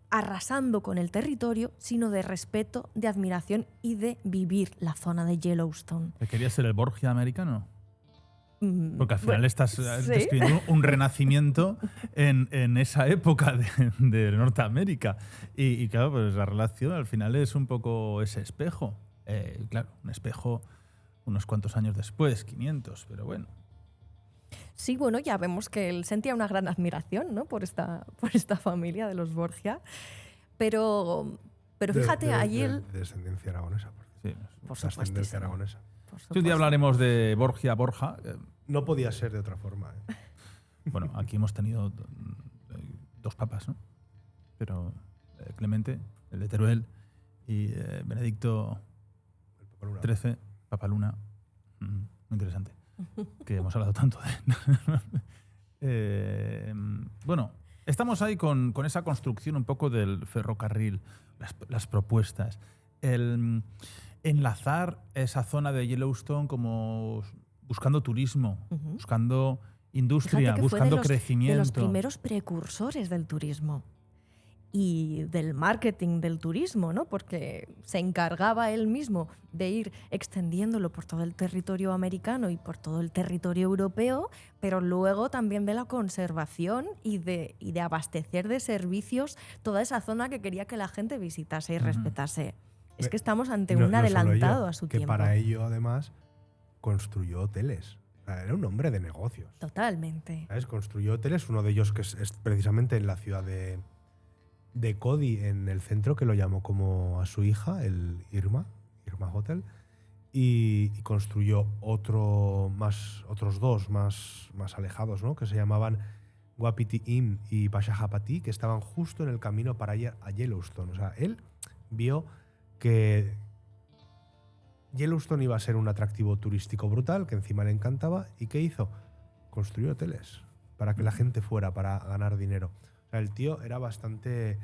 arrasando con el territorio, sino de respeto, de admiración y de vivir la zona de Yellowstone. ¿Quería ser el Borgia americano? Porque al final Bueno, estás sí. describiendo un renacimiento en esa época de Norteamérica. Y claro, pues la relación al final es un poco ese espejo. Claro, un espejo unos cuantos años después, 500, pero bueno. Sí, bueno, ya vemos que él sentía una gran admiración, ¿no? por esta familia de los Borgia. Pero fíjate, allí él... De descendencia aragonesa, por Sí. Por ascendencia supuestísimo. aragonesa. Por Si un supuesto. día hablaremos de Borja. No podía ser de otra forma. Bueno, aquí hemos tenido dos papas, ¿no? Pero Clemente, el de Teruel, y Benedicto El Papa Luna. XIII, Papa Luna. Muy interesante. Que hemos hablado tanto de... Bueno, Estamos ahí con esa construcción un poco del ferrocarril, las propuestas. El enlazar esa zona de Yellowstone como buscando turismo, buscando industria, Fíjate que fue buscando de los crecimiento. primeros precursores del turismo y del marketing del turismo, ¿no? Porque se encargaba él mismo de ir extendiéndolo por todo el territorio americano y por todo el territorio europeo, pero luego también de la conservación y de abastecer de servicios toda esa zona que quería que la gente visitase y respetase. Es que estamos ante un adelantado a su tiempo. Que para ello, además, construyó hoteles. O sea, era un hombre de negocios. Totalmente. ¿Sabes? Construyó hoteles, uno de ellos que es precisamente en la ciudad de Cody, en el centro, que lo llamó como a su hija, el Irma Hotel, y construyó otros dos más alejados, ¿no? Que se llamaban Wapiti Inn y Pashahapati, que estaban justo en el camino para ir a Yellowstone. O sea, él vio que Yellowstone iba a ser un atractivo turístico brutal, que encima le encantaba, y ¿qué hizo? Construyó hoteles para que la gente fuera, para ganar dinero. O sea, el tío era bastante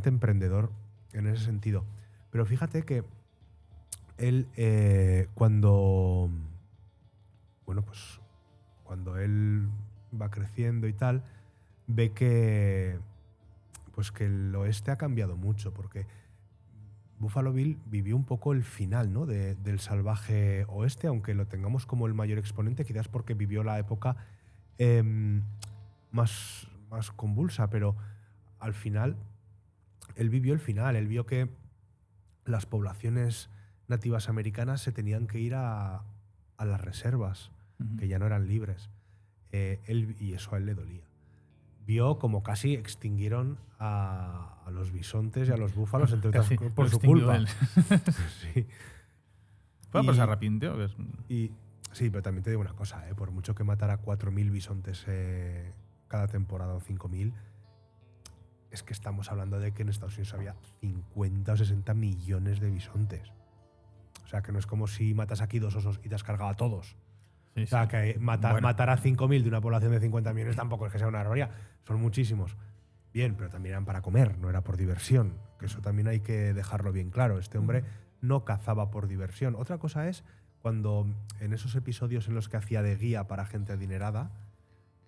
emprendedor en ese sentido. Pero fíjate que él, cuando él va creciendo y tal, ve que el oeste ha cambiado mucho, porque Buffalo Bill vivió un poco el final, ¿no? del salvaje oeste, aunque lo tengamos como el mayor exponente, quizás porque vivió la época más convulsa, pero al final él vivió el final. Él vio que las poblaciones nativas americanas se tenían que ir a las reservas, que ya no eran libres. Y eso a él le dolía. Vio como casi extinguieron a los bisontes y a los búfalos, entre otras cosas, por su culpa. Sí. Pues se arrepintió. Sí, pero también te digo una cosa, por mucho que matara 4.000 bisontes cada temporada o 5.000, es que estamos hablando de que en Estados Unidos había 50 o 60 millones de bisontes. O sea, que no es como si matas aquí 2 osos y te has cargado a todos. Sí, o sea, sí. que matar a 5.000 de una población de 50 millones tampoco es que sea una barbaridad. Son muchísimos. Bien, pero también eran para comer, no era por diversión. Que eso también hay que dejarlo bien claro. Este hombre no cazaba por diversión. Otra cosa es cuando en esos episodios en los que hacía de guía para gente adinerada,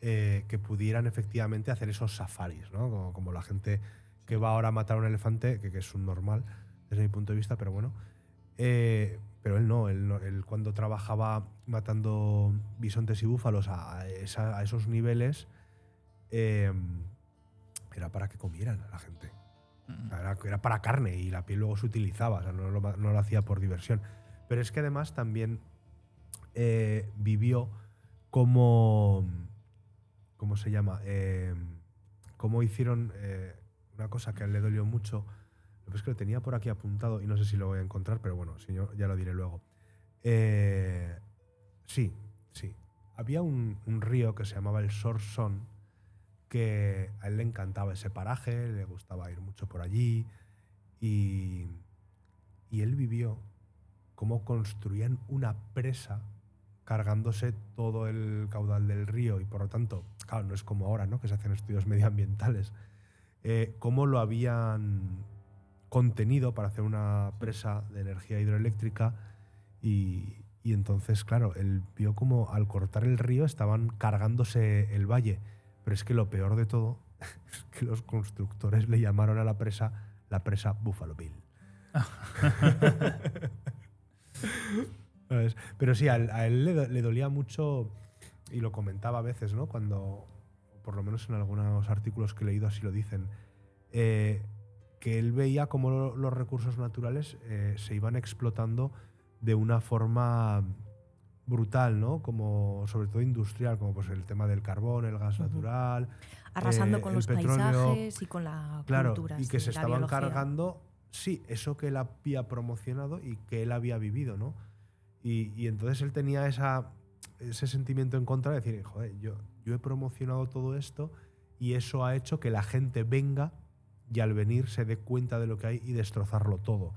que pudieran efectivamente hacer esos safaris, ¿no? Como la gente que va ahora a matar a un elefante, que es un normal desde mi punto de vista, pero bueno. Pero él no. Él cuando trabajaba matando bisontes y búfalos a esos niveles, era para que comieran a la gente. O sea, era para carne y la piel luego se utilizaba. O sea, no lo hacía por diversión. Pero es que además también vivió como... ¿Cómo se llama? Cómo hicieron una cosa que a él le dolió mucho. Lo que es que lo tenía por aquí apuntado y no sé si lo voy a encontrar, pero bueno, si no, ya lo diré luego. Sí. Había un río que se llamaba el Sorson, que a él le encantaba ese paraje, le gustaba ir mucho por allí, y él vivió cómo construían una presa cargándose todo el caudal del río, y por lo tanto, claro, no es como ahora, ¿no? Que se hacen estudios medioambientales. Cómo lo habían contenido para hacer una presa de energía hidroeléctrica, y entonces, claro, él vio como al cortar el río estaban cargándose el valle. Pero es que lo peor de todo es que los constructores le llamaron a la presa Buffalo Bill. Pero sí, a él le dolía mucho, y lo comentaba a veces, ¿no? Cuando, por lo menos en algunos artículos que he leído así lo dicen, que él veía cómo los recursos naturales se iban explotando de una forma brutal, ¿no? Como sobre todo industrial, como pues el tema del carbón, el gas natural, arrasando con los petróleo, paisajes y con la cultura. Y que se estaban biología. cargando, sí, eso que él había promocionado y que él había vivido, ¿no? Y entonces él tenía ese sentimiento en contra de decir, joder, yo he promocionado todo esto y eso ha hecho que la gente venga y al venir se dé cuenta de lo que hay y destrozarlo todo.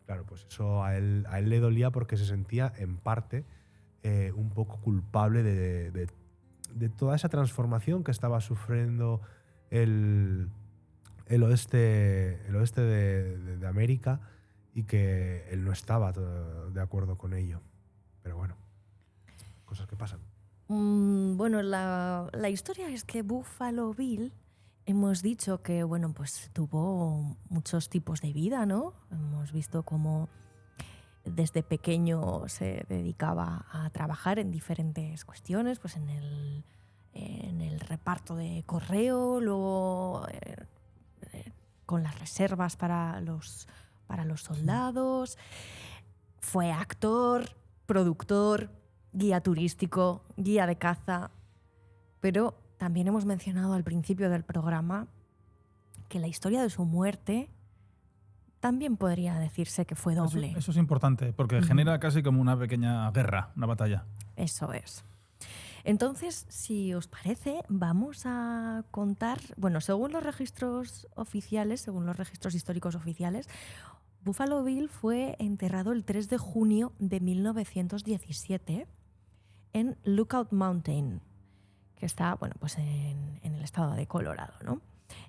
Claro, pues eso a él le dolía porque se sentía, en parte, un poco culpable de de toda esa transformación que estaba sufriendo el oeste de América y que él no estaba de acuerdo con ello. Pero bueno, cosas que pasan. Bueno, la historia es que Buffalo Bill, hemos dicho que bueno, pues tuvo muchos tipos de vida, ¿no? Hemos visto cómo desde pequeño se dedicaba a trabajar en diferentes cuestiones, pues en el reparto de correo, luego con las reservas para los soldados. Fue actor, productor, guía turístico, guía de caza. Pero también hemos mencionado al principio del programa que la historia de su muerte también podría decirse que fue doble. Eso es importante, porque genera casi como una pequeña guerra, una batalla. Eso es. Entonces, si os parece, vamos a contar, bueno, según los registros oficiales, según los registros históricos oficiales, Buffalo Bill fue enterrado el 3 de junio de 1917 en Lookout Mountain, que está, bueno, pues en el estado de Colorado, ¿no?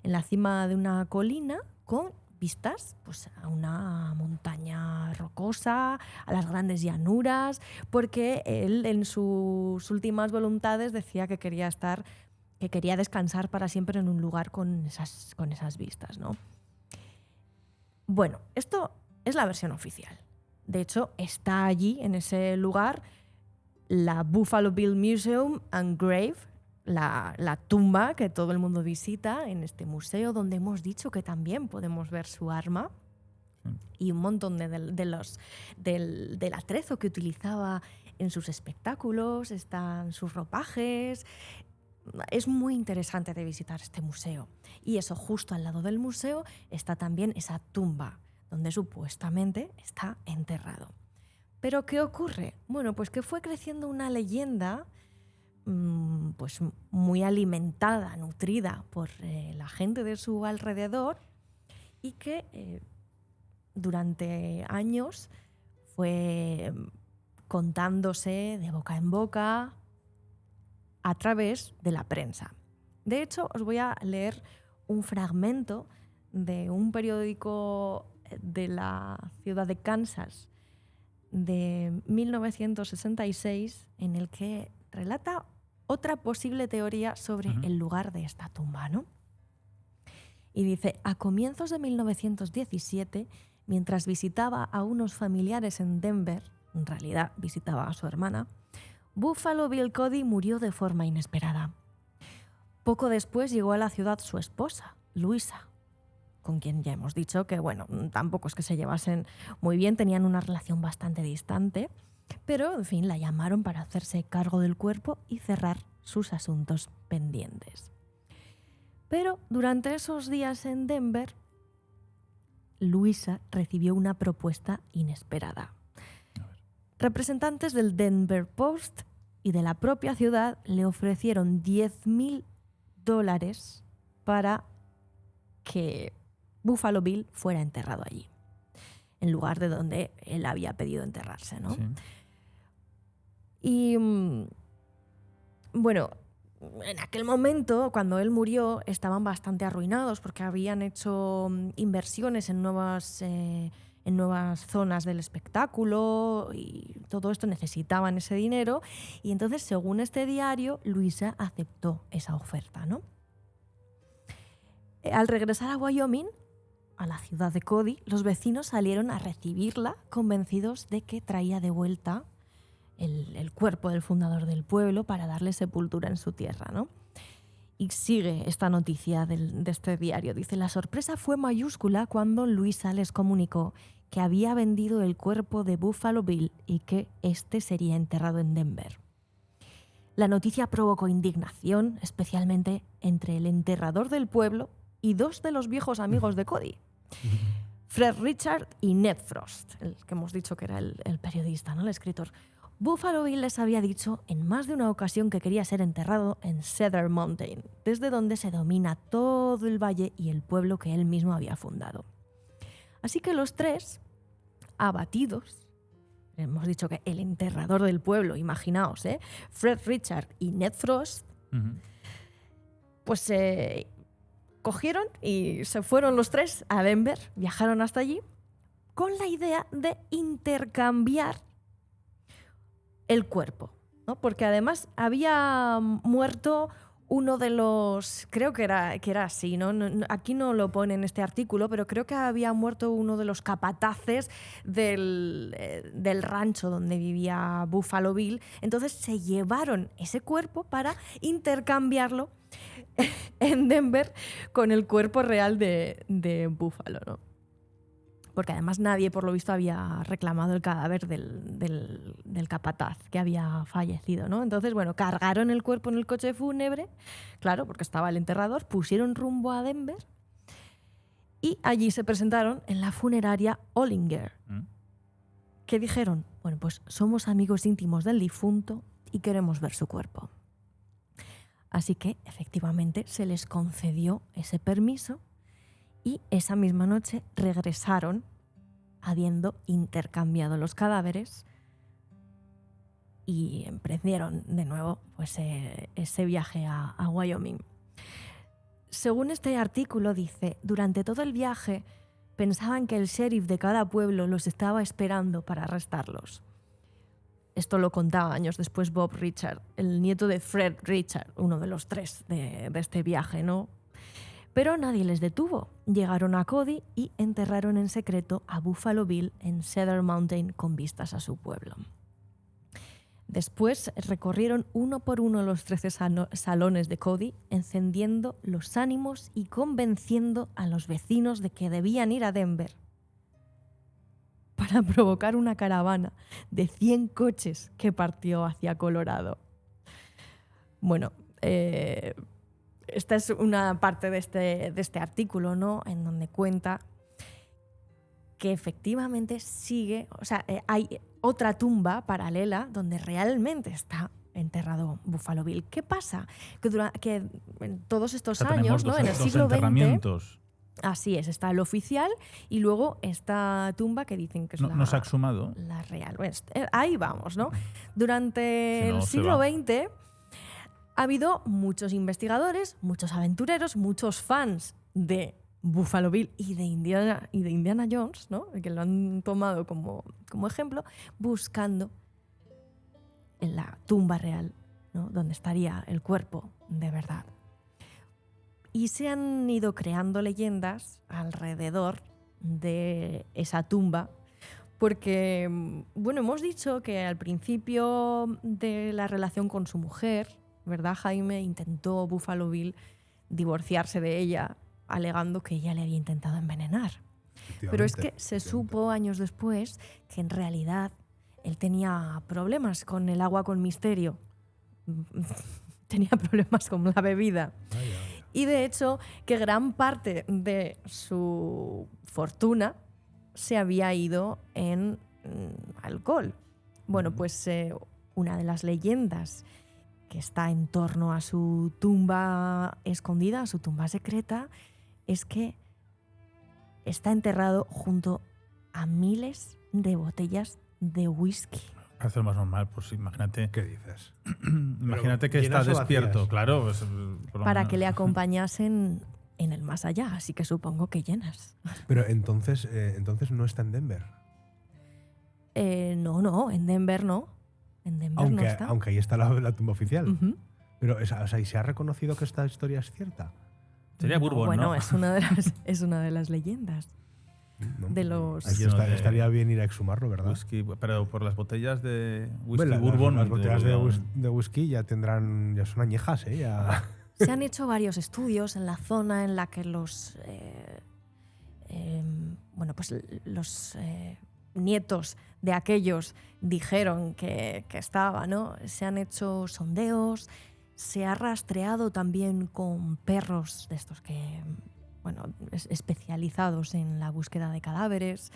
En la cima de una colina con vistas pues, a una montaña rocosa, a las grandes llanuras, porque él en sus últimas voluntades decía que quería descansar para siempre en un lugar con esas vistas, ¿no? Bueno, esto es la versión oficial. De hecho, está allí, en ese lugar, la Buffalo Bill Museum and Grave, la tumba que todo el mundo visita en este museo, donde hemos dicho que también podemos ver su arma y un montón del atrezo que utilizaba en sus espectáculos, están sus ropajes. Es muy interesante de visitar este museo. Y eso, justo al lado del museo está también esa tumba, donde supuestamente está enterrado. ¿Pero qué ocurre? Bueno, pues que fue creciendo una leyenda pues muy alimentada, nutrida por la gente de su alrededor y que durante años fue contándose de boca en boca a través de la prensa. De hecho, os voy a leer un fragmento de un periódico de la ciudad de Kansas de 1966 en el que relata otra posible teoría sobre el lugar de esta tumba, ¿no? Y dice, a comienzos de 1917, mientras visitaba a unos familiares en Denver, en realidad visitaba a su hermana, Buffalo Bill Cody murió de forma inesperada. Poco después llegó a la ciudad su esposa, Luisa, con quien ya hemos dicho que, bueno, tampoco es que se llevasen muy bien, tenían una relación bastante distante, pero, en fin, la llamaron para hacerse cargo del cuerpo y cerrar sus asuntos pendientes. Pero durante esos días en Denver, Luisa recibió una propuesta inesperada. Representantes del Denver Post y de la propia ciudad le ofrecieron $10,000 para que Buffalo Bill fuera enterrado allí, en lugar de donde él había pedido enterrarse, ¿no? Sí. Y bueno, en aquel momento, cuando él murió, estaban bastante arruinados porque habían hecho inversiones en nuevas zonas del espectáculo y todo esto necesitaban ese dinero. Y entonces, según este diario, Luisa aceptó esa oferta, ¿no? Al regresar a Wyoming, a la ciudad de Cody, los vecinos salieron a recibirla, convencidos de que traía de vuelta el cuerpo del fundador del pueblo para darle sepultura en su tierra, ¿no? Y sigue esta noticia de este diario. Dice, la sorpresa fue mayúscula cuando Luisa les comunicó que había vendido el cuerpo de Buffalo Bill y que éste sería enterrado en Denver. La noticia provocó indignación, especialmente entre el enterrador del pueblo y dos de los viejos amigos de Cody, Fred Richard y Ned Frost, el que hemos dicho que era el periodista, ¿no? El escritor. Buffalo Bill les había dicho en más de una ocasión que quería ser enterrado en Cedar Mountain, desde donde se domina todo el valle y el pueblo que él mismo había fundado. Así que los tres, abatidos, hemos dicho que el enterrador del pueblo, imaginaos, Fred Richard y Ned Frost, Ujú. Pues cogieron y se fueron los tres a Denver, viajaron hasta allí, con la idea de intercambiar el cuerpo, ¿no? Porque además había muerto uno de los, creo que era así, ¿no? Aquí no lo pone en este artículo, pero creo que había muerto uno de los capataces del rancho donde vivía Buffalo Bill. Entonces se llevaron ese cuerpo para intercambiarlo en Denver con el cuerpo real de Buffalo, ¿no? Porque además nadie, por lo visto, había reclamado el cadáver del capataz que había fallecido, ¿no? Entonces, bueno, cargaron el cuerpo en el coche fúnebre, claro, porque estaba el enterrador, pusieron rumbo a Denver y allí se presentaron en la funeraria Ollinger, que dijeron, bueno, pues somos amigos íntimos del difunto y queremos ver su cuerpo. Así que, efectivamente, se les concedió ese permiso y esa misma noche regresaron habiendo intercambiado los cadáveres y emprendieron de nuevo pues, ese viaje a Wyoming. Según este artículo dice, durante todo el viaje pensaban que el sheriff de cada pueblo los estaba esperando para arrestarlos. Esto lo contaba años después Bob Richard, el nieto de Fred Richard, uno de los tres de este viaje, ¿no? Pero nadie les detuvo. Llegaron a Cody y enterraron en secreto a Buffalo Bill en Cedar Mountain con vistas a su pueblo. Después recorrieron uno por uno los 13 salones de Cody, encendiendo los ánimos y convenciendo a los vecinos de que debían ir a Denver para provocar una caravana de 100 coches que partió hacia Colorado. Bueno, esta es una parte de este artículo, ¿no? En donde cuenta que efectivamente sigue, o sea, hay otra tumba paralela donde realmente está enterrado Buffalo Bill. ¿Qué pasa? Que en todos estos años, ¿no? En el siglo XX, así es, está el oficial y luego esta tumba que dicen que es no se ha exhumado. La real. Ahí vamos, ¿no? Durante el siglo XX ha habido muchos investigadores, muchos aventureros, muchos fans de Buffalo Bill y de Indiana Jones, ¿no? Que lo han tomado como ejemplo, buscando en la tumba real, ¿no? Donde estaría el cuerpo de verdad. Y se han ido creando leyendas alrededor de esa tumba, porque, bueno, hemos dicho que al principio de la relación con su mujer, ¿verdad, Jaime? Intentó Buffalo Bill divorciarse de ella, alegando que ella le había intentado envenenar. Pero es que se supo años después que en realidad él tenía problemas con el agua con misterio. Tenía problemas con la bebida. Y de hecho, que gran parte de su fortuna se había ido en alcohol. Bueno, pues una de las leyendas que está en torno a su tumba escondida, a su tumba secreta, es que está enterrado junto a miles de botellas de whisky. Parece lo más normal, pues imagínate. ¿Qué dices? Imagínate que está despierto, claro. Pues, para que le acompañasen en el más allá, así que supongo que llenas. Pero entonces no está en Denver. No, en Denver no. En Denver no está. Aunque ahí está la tumba oficial. Uh-huh. Pero, o sea, ¿y se ha reconocido que esta historia es cierta? Sería Bourbon, bueno, ¿no? es una de las leyendas. No, de los... Aquí estaría bien ir a exhumarlo, ¿verdad? Whisky, pero por las botellas de whisky bueno, Bourbon. Las botellas de whisky ya son añejas, ¿eh? Ya. Se han hecho varios estudios en la zona en la que los nietos de aquellos dijeron que estaba, ¿no? Se han hecho sondeos, se ha rastreado también con perros de estos que, bueno, especializados en la búsqueda de cadáveres.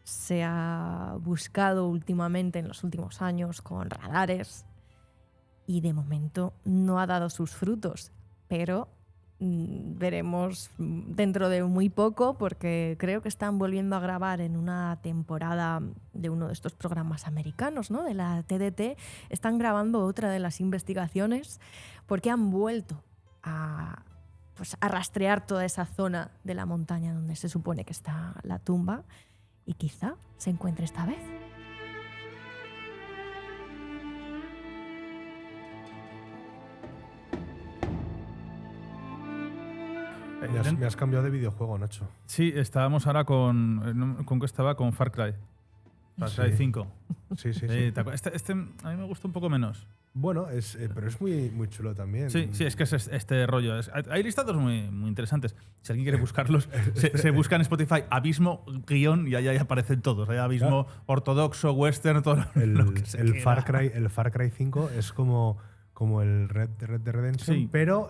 Se ha buscado últimamente, en los últimos años, con radares y de momento no ha dado sus frutos, pero veremos dentro de muy poco, porque creo que están volviendo a grabar en una temporada de uno de estos programas americanos, ¿no? De la TDT. Están grabando otra de las investigaciones porque han vuelto a rastrear toda esa zona de la montaña donde se supone que está la tumba, y quizá se encuentre esta vez. Me has cambiado de videojuego, Nacho. Sí, estábamos ahora ¿con qué estaba? Con Far Cry. Far Cry 5. Sí. Este a mí me gusta un poco menos. Bueno, pero es muy, muy chulo también. Sí, es que es este rollo. Hay listados muy, muy interesantes. Si alguien quiere buscarlos, se busca en Spotify Abismo guión y ahí aparecen todos. Hay Abismo ortodoxo, western, todo lo que se el quiera. Far Cry 5 es como el Red Dead Redemption, Sí. pero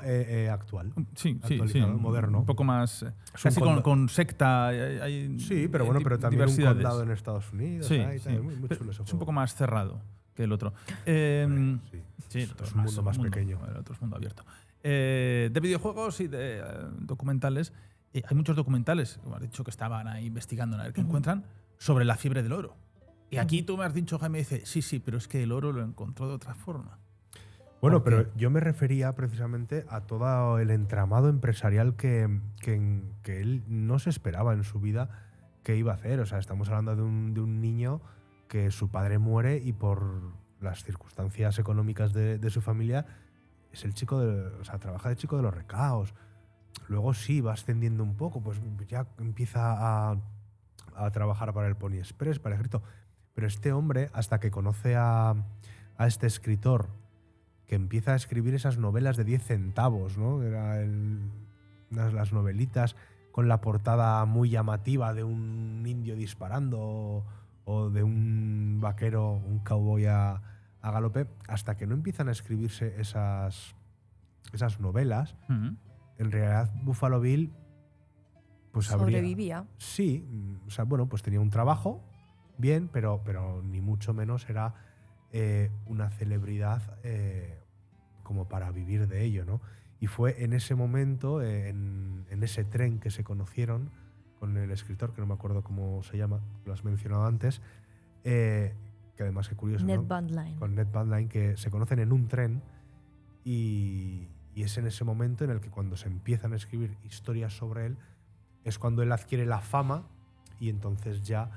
actual. Sí, actualizado, moderno. Un poco más. Es Casi un con secta. Sí, pero bueno, pero también un diversidades. condado en Estados Unidos. Sí, Muy chulo ese es juego. un poco más cerrado que el otro. Sí, el otro es un mundo más pequeño. El otro es mundo abierto. De videojuegos y de documentales. Hay muchos documentales, como has dicho, que estaban ahí investigando a ver qué encuentran, sobre la fiebre del oro. Y aquí tú me has dicho, Jaime, dice, sí, pero es que el oro lo encontró de otra forma. Bueno, pero yo me refería precisamente a todo el entramado empresarial que él no se esperaba en su vida que iba a hacer. O sea, estamos hablando de un niño que su padre muere y por las circunstancias económicas de su familia es el chico trabaja de chico de los recaos. Luego sí, va ascendiendo un poco, pues ya empieza a trabajar para el Pony Express, para el ejército. Pero este hombre, hasta que conoce a este escritor que empieza a escribir esas novelas de 10 centavos, ¿no? Las novelitas con la portada muy llamativa de un indio disparando o de un vaquero, un cowboy a galope, hasta que no empiezan a escribirse esas novelas, en realidad Buffalo Bill pues sobrevivía. Sí, o sea, bueno, pues tenía un trabajo bien, pero ni mucho menos era una celebridad como para vivir de ello, ¿no? Y fue en ese momento, en ese tren que se conocieron con el escritor, que no me acuerdo cómo se llama, lo has mencionado antes, que además es curioso, Ned ¿no? Van Dyne. Con Ned Van Dyne, que se conocen en un tren y es en ese momento en el que cuando se empiezan a escribir historias sobre él, es cuando él adquiere la fama y entonces ya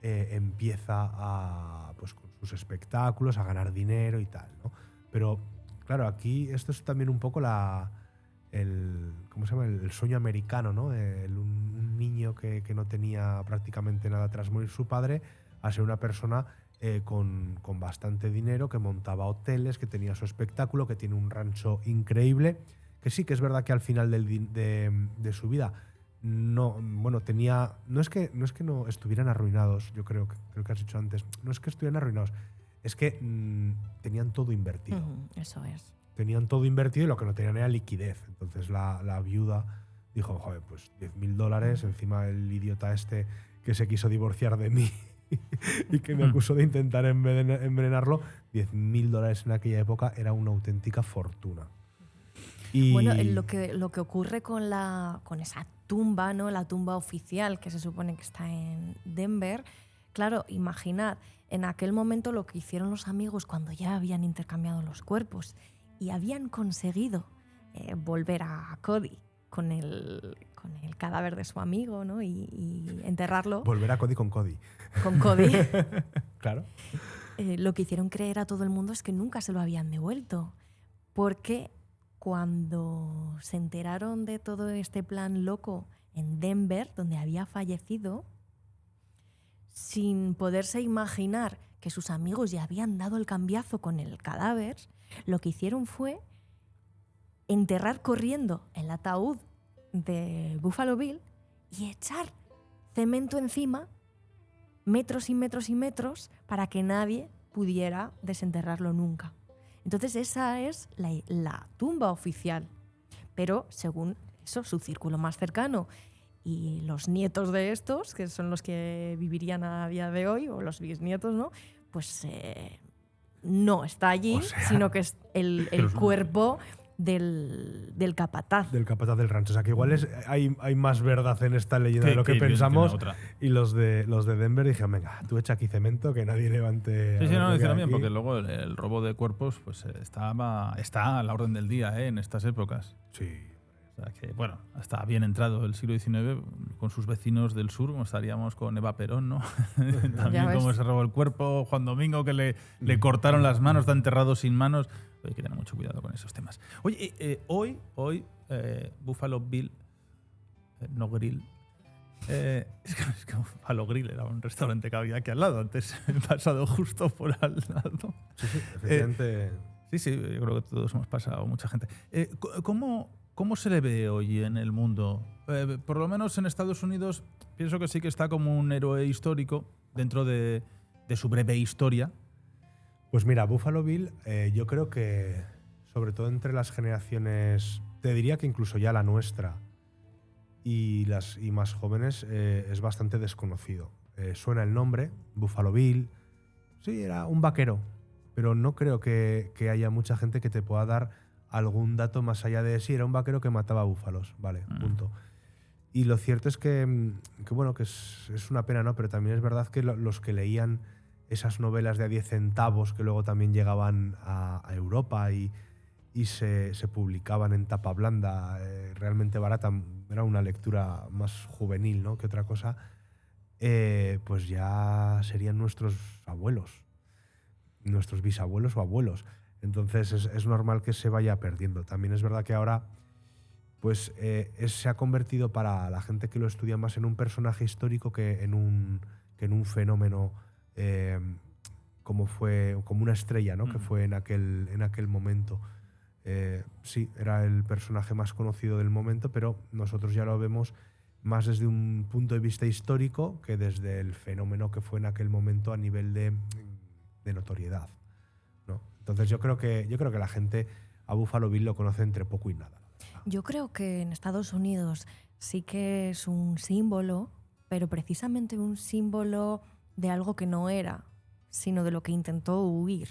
empieza pues con sus espectáculos a ganar dinero y tal, ¿no? Pero claro, aquí esto es también un poco ¿cómo se llama? El sueño americano, ¿no? Un niño que no tenía prácticamente nada tras morir su padre, a ser una persona con bastante dinero, que montaba hoteles, que tenía su espectáculo, que tiene un rancho increíble, que sí que es verdad que al final de su vida no es que no estuvieran arruinados, yo creo que has dicho antes, no es que estuvieran arruinados, es que tenían todo invertido. Eso es. Tenían todo invertido y lo que no tenían era liquidez. Entonces la viuda dijo, joder, pues $10.000, encima el idiota este que se quiso divorciar de mí y que me acusó de intentar envenenarlo, $10.000 en aquella época era una auténtica fortuna. Y bueno, lo que ocurre con esa tumba, ¿no? La tumba oficial que se supone que está en Denver. Claro, imaginad, en aquel momento lo que hicieron los amigos cuando ya habían intercambiado los cuerpos y habían conseguido volver a Cody con el cadáver de su amigo, ¿no? y enterrarlo. Volver a Cody con Cody. Con Cody. Claro. Lo que hicieron creer a todo el mundo es que nunca se lo habían devuelto, porque cuando se enteraron de todo este plan loco en Denver, donde había fallecido, sin poderse imaginar que sus amigos ya habían dado el cambiazo con el cadáver, lo que hicieron fue enterrar corriendo el ataúd de Buffalo Bill y echar cemento encima, metros y metros y metros, para que nadie pudiera desenterrarlo nunca. Entonces esa es la tumba oficial, pero según eso, su círculo más cercano y los nietos de estos, que son los que vivirían a día de hoy, o los bisnietos, ¿no? Pues no está allí, o sea, sino que es el cuerpo del capataz. Del capataz del rancho. O sea, que igual hay más verdad en esta leyenda de lo que viene pensamos. otra. Y los de Denver dijeron, venga, tú echa aquí cemento, que nadie levante... Sí, no, hicieron bien, aquí. porque luego el robo de cuerpos pues está a la orden del día en estas épocas. Sí. O sea que, bueno, hasta bien entrado el siglo XIX, con sus vecinos del sur, como estaríamos con Eva Perón, ¿no? También cómo se robó el cuerpo, Juan Domingo, que le cortaron las manos, está enterrado sin manos. Hay que tener mucho cuidado con esos temas. Oye, hoy Buffalo Bill, no Grill, es que Buffalo Grill era un restaurante que había aquí al lado, antes he pasado justo por al lado. Sí, efectivamente. Sí, yo creo que todos hemos pasado, mucha gente. ¿Cómo se le ve hoy en el mundo? Por lo menos en Estados Unidos pienso que sí que está como un héroe histórico dentro de su breve historia. Pues mira, Buffalo Bill, yo creo que, sobre todo entre las generaciones, te diría que incluso ya la nuestra y más jóvenes, es bastante desconocido. Suena el nombre, Buffalo Bill, sí, era un vaquero, pero no creo que haya mucha gente que te pueda dar algún dato más allá de sí, era un vaquero que mataba búfalos, vale, punto. Y lo cierto es que bueno, que es una pena, ¿no? Pero también es verdad que los que leían esas novelas de a 10 centavos que luego también llegaban a Europa y se publicaban en tapa blanda, realmente barata, era una lectura más juvenil, ¿no? que otra cosa, pues ya serían nuestros abuelos, nuestros bisabuelos o abuelos. Entonces es normal que se vaya perdiendo. También es verdad que ahora pues, se ha convertido para la gente que lo estudia más en un personaje histórico que en un fenómeno como una estrella, ¿no? que fue en aquel momento. Sí, era el personaje más conocido del momento, pero nosotros ya lo vemos más desde un punto de vista histórico que desde el fenómeno que fue en aquel momento a nivel de notoriedad, ¿no? Entonces yo creo que la gente a Buffalo Bill lo conoce entre poco y nada. Yo creo que en Estados Unidos sí que es un símbolo, pero precisamente un símbolo de algo que no era, sino de lo que intentó huir.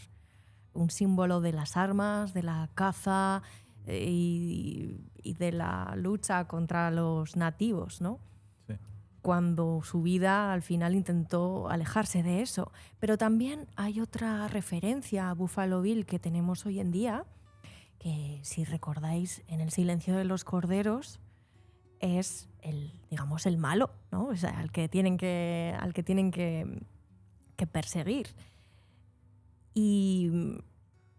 Un símbolo de las armas, de la caza y de la lucha contra los nativos, ¿no? Sí. Cuando su vida al final intentó alejarse de eso. Pero también hay otra referencia a Buffalo Bill que tenemos hoy en día, que si recordáis en El silencio de los corderos es el malo, ¿no? O sea, al que tienen que perseguir. Y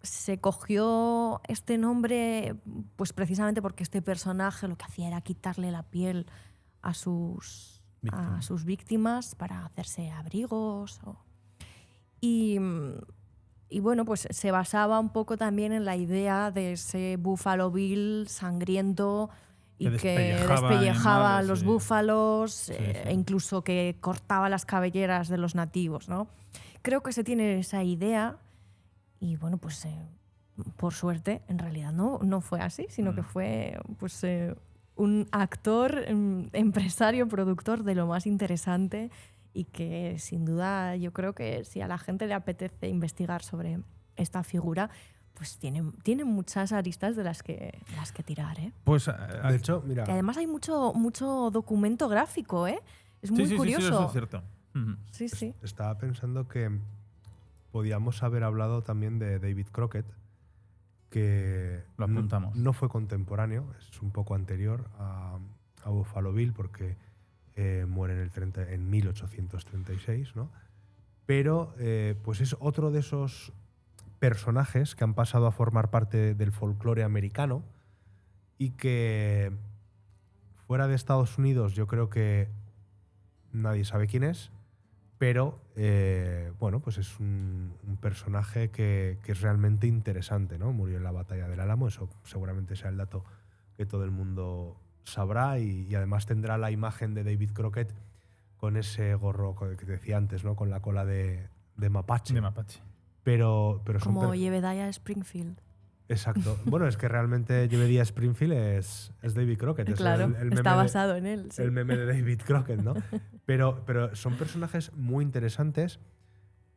se cogió este nombre pues precisamente porque este personaje lo que hacía era quitarle la piel a sus víctimas para hacerse abrigos. Y bueno, pues se basaba un poco también en la idea de ese Buffalo Bill sangriento y que despellejaba a los búfalos, e incluso que cortaba las cabelleras de los nativos, ¿no? Creo que se tiene esa idea y bueno, pues por suerte en realidad no fue así, sino que fue pues un actor, empresario, productor de lo más interesante y que sin duda yo creo que si a la gente le apetece investigar sobre esta figura, pues tiene muchas aristas de las que tirar, ¿eh? Pues, de hecho, mira... Y además hay mucho documento gráfico, ¿eh? Es muy curioso. Sí, eso es cierto. Sí. Estaba pensando que podíamos haber hablado también de David Crockett, que lo apuntamos. No fue contemporáneo, es un poco anterior a Buffalo Bill porque muere en 1836, ¿no? Pero pues es otro de esos personajes que han pasado a formar parte del folclore americano y que fuera de Estados Unidos yo creo que nadie sabe quién es, pero bueno, pues es un personaje que es realmente interesante, ¿no? Murió en la batalla del Álamo, eso seguramente sea el dato que todo el mundo sabrá y además tendrá la imagen de David Crockett con ese gorro que te decía antes, ¿no? Con la cola de mapache. De mapache. Pero como Jebediah Springfield. Exacto. Bueno, es que realmente Jebediah Springfield es David Crockett. Claro, está basado en él. Sí. El meme de David Crockett, ¿no? pero son personajes muy interesantes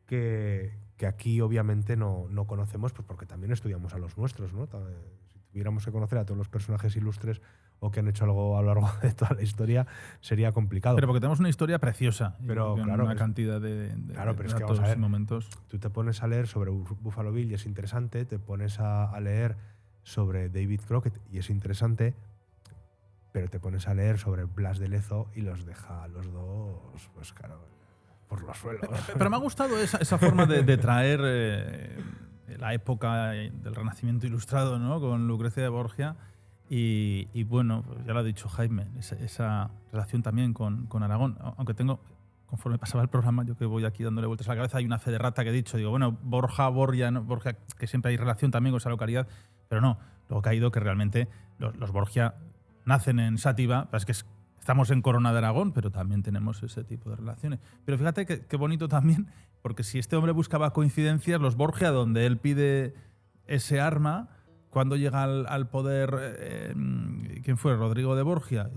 que aquí obviamente no conocemos, pues porque también estudiamos a los nuestros, ¿no? Si tuviéramos que conocer a todos los personajes ilustres o que han hecho algo a lo largo de toda la historia, sería complicado. Pero porque tenemos una historia preciosa. Pero con claro, una cantidad de claro, pero es que datos vamos a ver, y momentos. tú te pones a leer sobre Buffalo Bill y es interesante, te pones a leer sobre David Crockett y es interesante, pero te pones a leer sobre Blas de Lezo y los deja a los dos, pues claro, por los suelos. Pero me ha gustado esa forma de traer la época del Renacimiento ilustrado, ¿no? Con Lucrecia de Borgia. Y bueno, pues ya lo ha dicho Jaime, esa relación también con Aragón. Aunque conforme pasaba el programa, yo que voy aquí dándole vueltas a la cabeza, hay una fe de rata que he dicho, digo, bueno, Borgia, ¿no? Borgia, que siempre hay relación también con esa localidad, pero no, luego he caído que realmente los Borgia nacen en Sátiva, es que estamos en Corona de Aragón, pero también tenemos ese tipo de relaciones. Pero fíjate qué bonito también, porque si este hombre buscaba coincidencias, los Borgia, donde él pide ese arma, cuando llega al poder, ¿quién fue? Rodrigo de Borgia.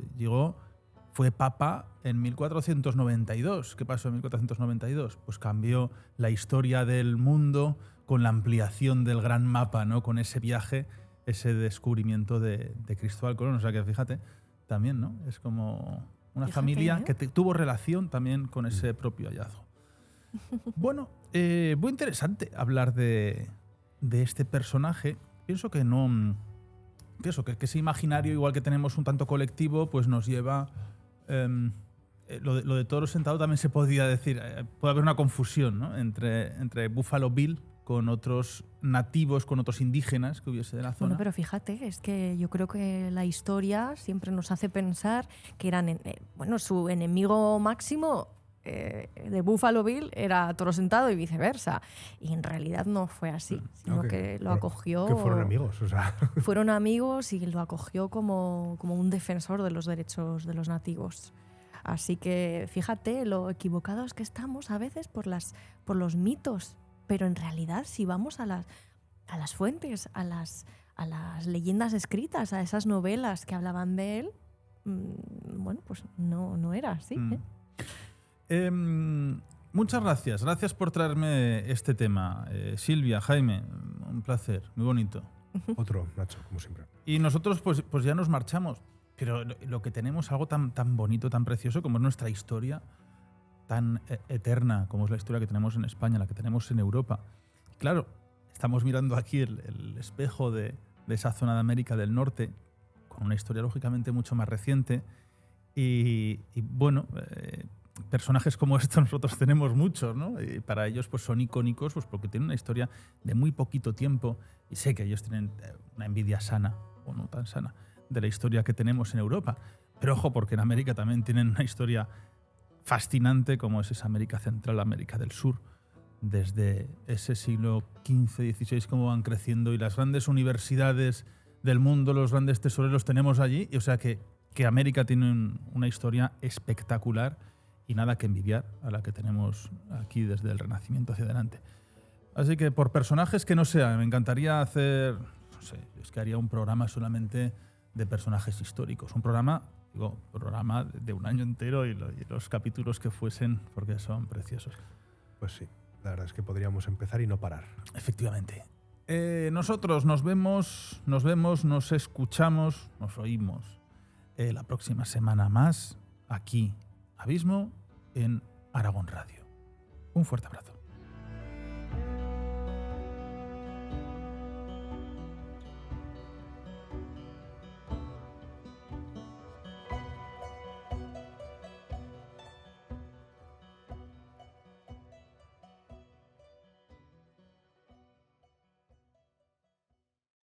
Fue papa en 1492. ¿Qué pasó en 1492? Pues cambió la historia del mundo con la ampliación del gran mapa, ¿no? Con ese viaje, ese descubrimiento de Cristóbal Colón. O sea que fíjate, también, ¿no? Es como una familia que tuvo relación también con ese propio hallazgo. Bueno, muy interesante hablar de este personaje. Pienso que que ese imaginario, igual que tenemos un tanto colectivo, pues nos lleva... lo de Toro Sentado también se podría decir, puede haber una confusión, ¿no? entre Buffalo Bill con otros nativos, con otros indígenas que hubiese de la zona. Bueno, pero fíjate, es que yo creo que la historia siempre nos hace pensar que eran, su enemigo máximo de Buffalo Bill era Toro Sentado y viceversa. Y en realidad no fue así, sino que lo acogió... Que fueron amigos, o sea... Fueron amigos y lo acogió como un defensor de los derechos de los nativos. Así que fíjate lo equivocados que estamos a veces por los mitos. Pero en realidad, si vamos a las fuentes, a las leyendas escritas, a esas novelas que hablaban de él, pues no era así. Muchas gracias. Gracias por traerme este tema. Silvia, Jaime, un placer, muy bonito. Otro, Nacho, como siempre. Y nosotros pues ya nos marchamos. Pero lo que tenemos, algo tan bonito, tan precioso como es nuestra historia, tan eterna como es la historia que tenemos en España, la que tenemos en Europa. Claro, estamos mirando aquí el espejo de esa zona de América del Norte, con una historia lógicamente mucho más reciente. Y bueno, personajes como estos nosotros tenemos muchos, ¿no? Y para ellos pues son icónicos pues porque tienen una historia de muy poquito tiempo. Y sé que ellos tienen una envidia sana, o no tan sana, de la historia que tenemos en Europa. Pero ojo, porque en América también tienen una historia fascinante como es esa América Central, América del Sur, desde ese siglo XV, XVI, cómo van creciendo y las grandes universidades del mundo, los grandes tesoreros tenemos allí, y o sea que América tiene una historia espectacular y nada que envidiar a la que tenemos aquí desde el Renacimiento hacia adelante. Así que por personajes que no sean, me encantaría hacer, no sé, es que haría un programa solamente de personajes históricos, un programa de un año entero y los capítulos que fuesen, porque son preciosos. Pues sí, la verdad es que podríamos empezar y no parar. Efectivamente. Nosotros nos escuchamos, nos oímos la próxima semana más aquí, Abismo, en Aragón Radio. Un fuerte abrazo.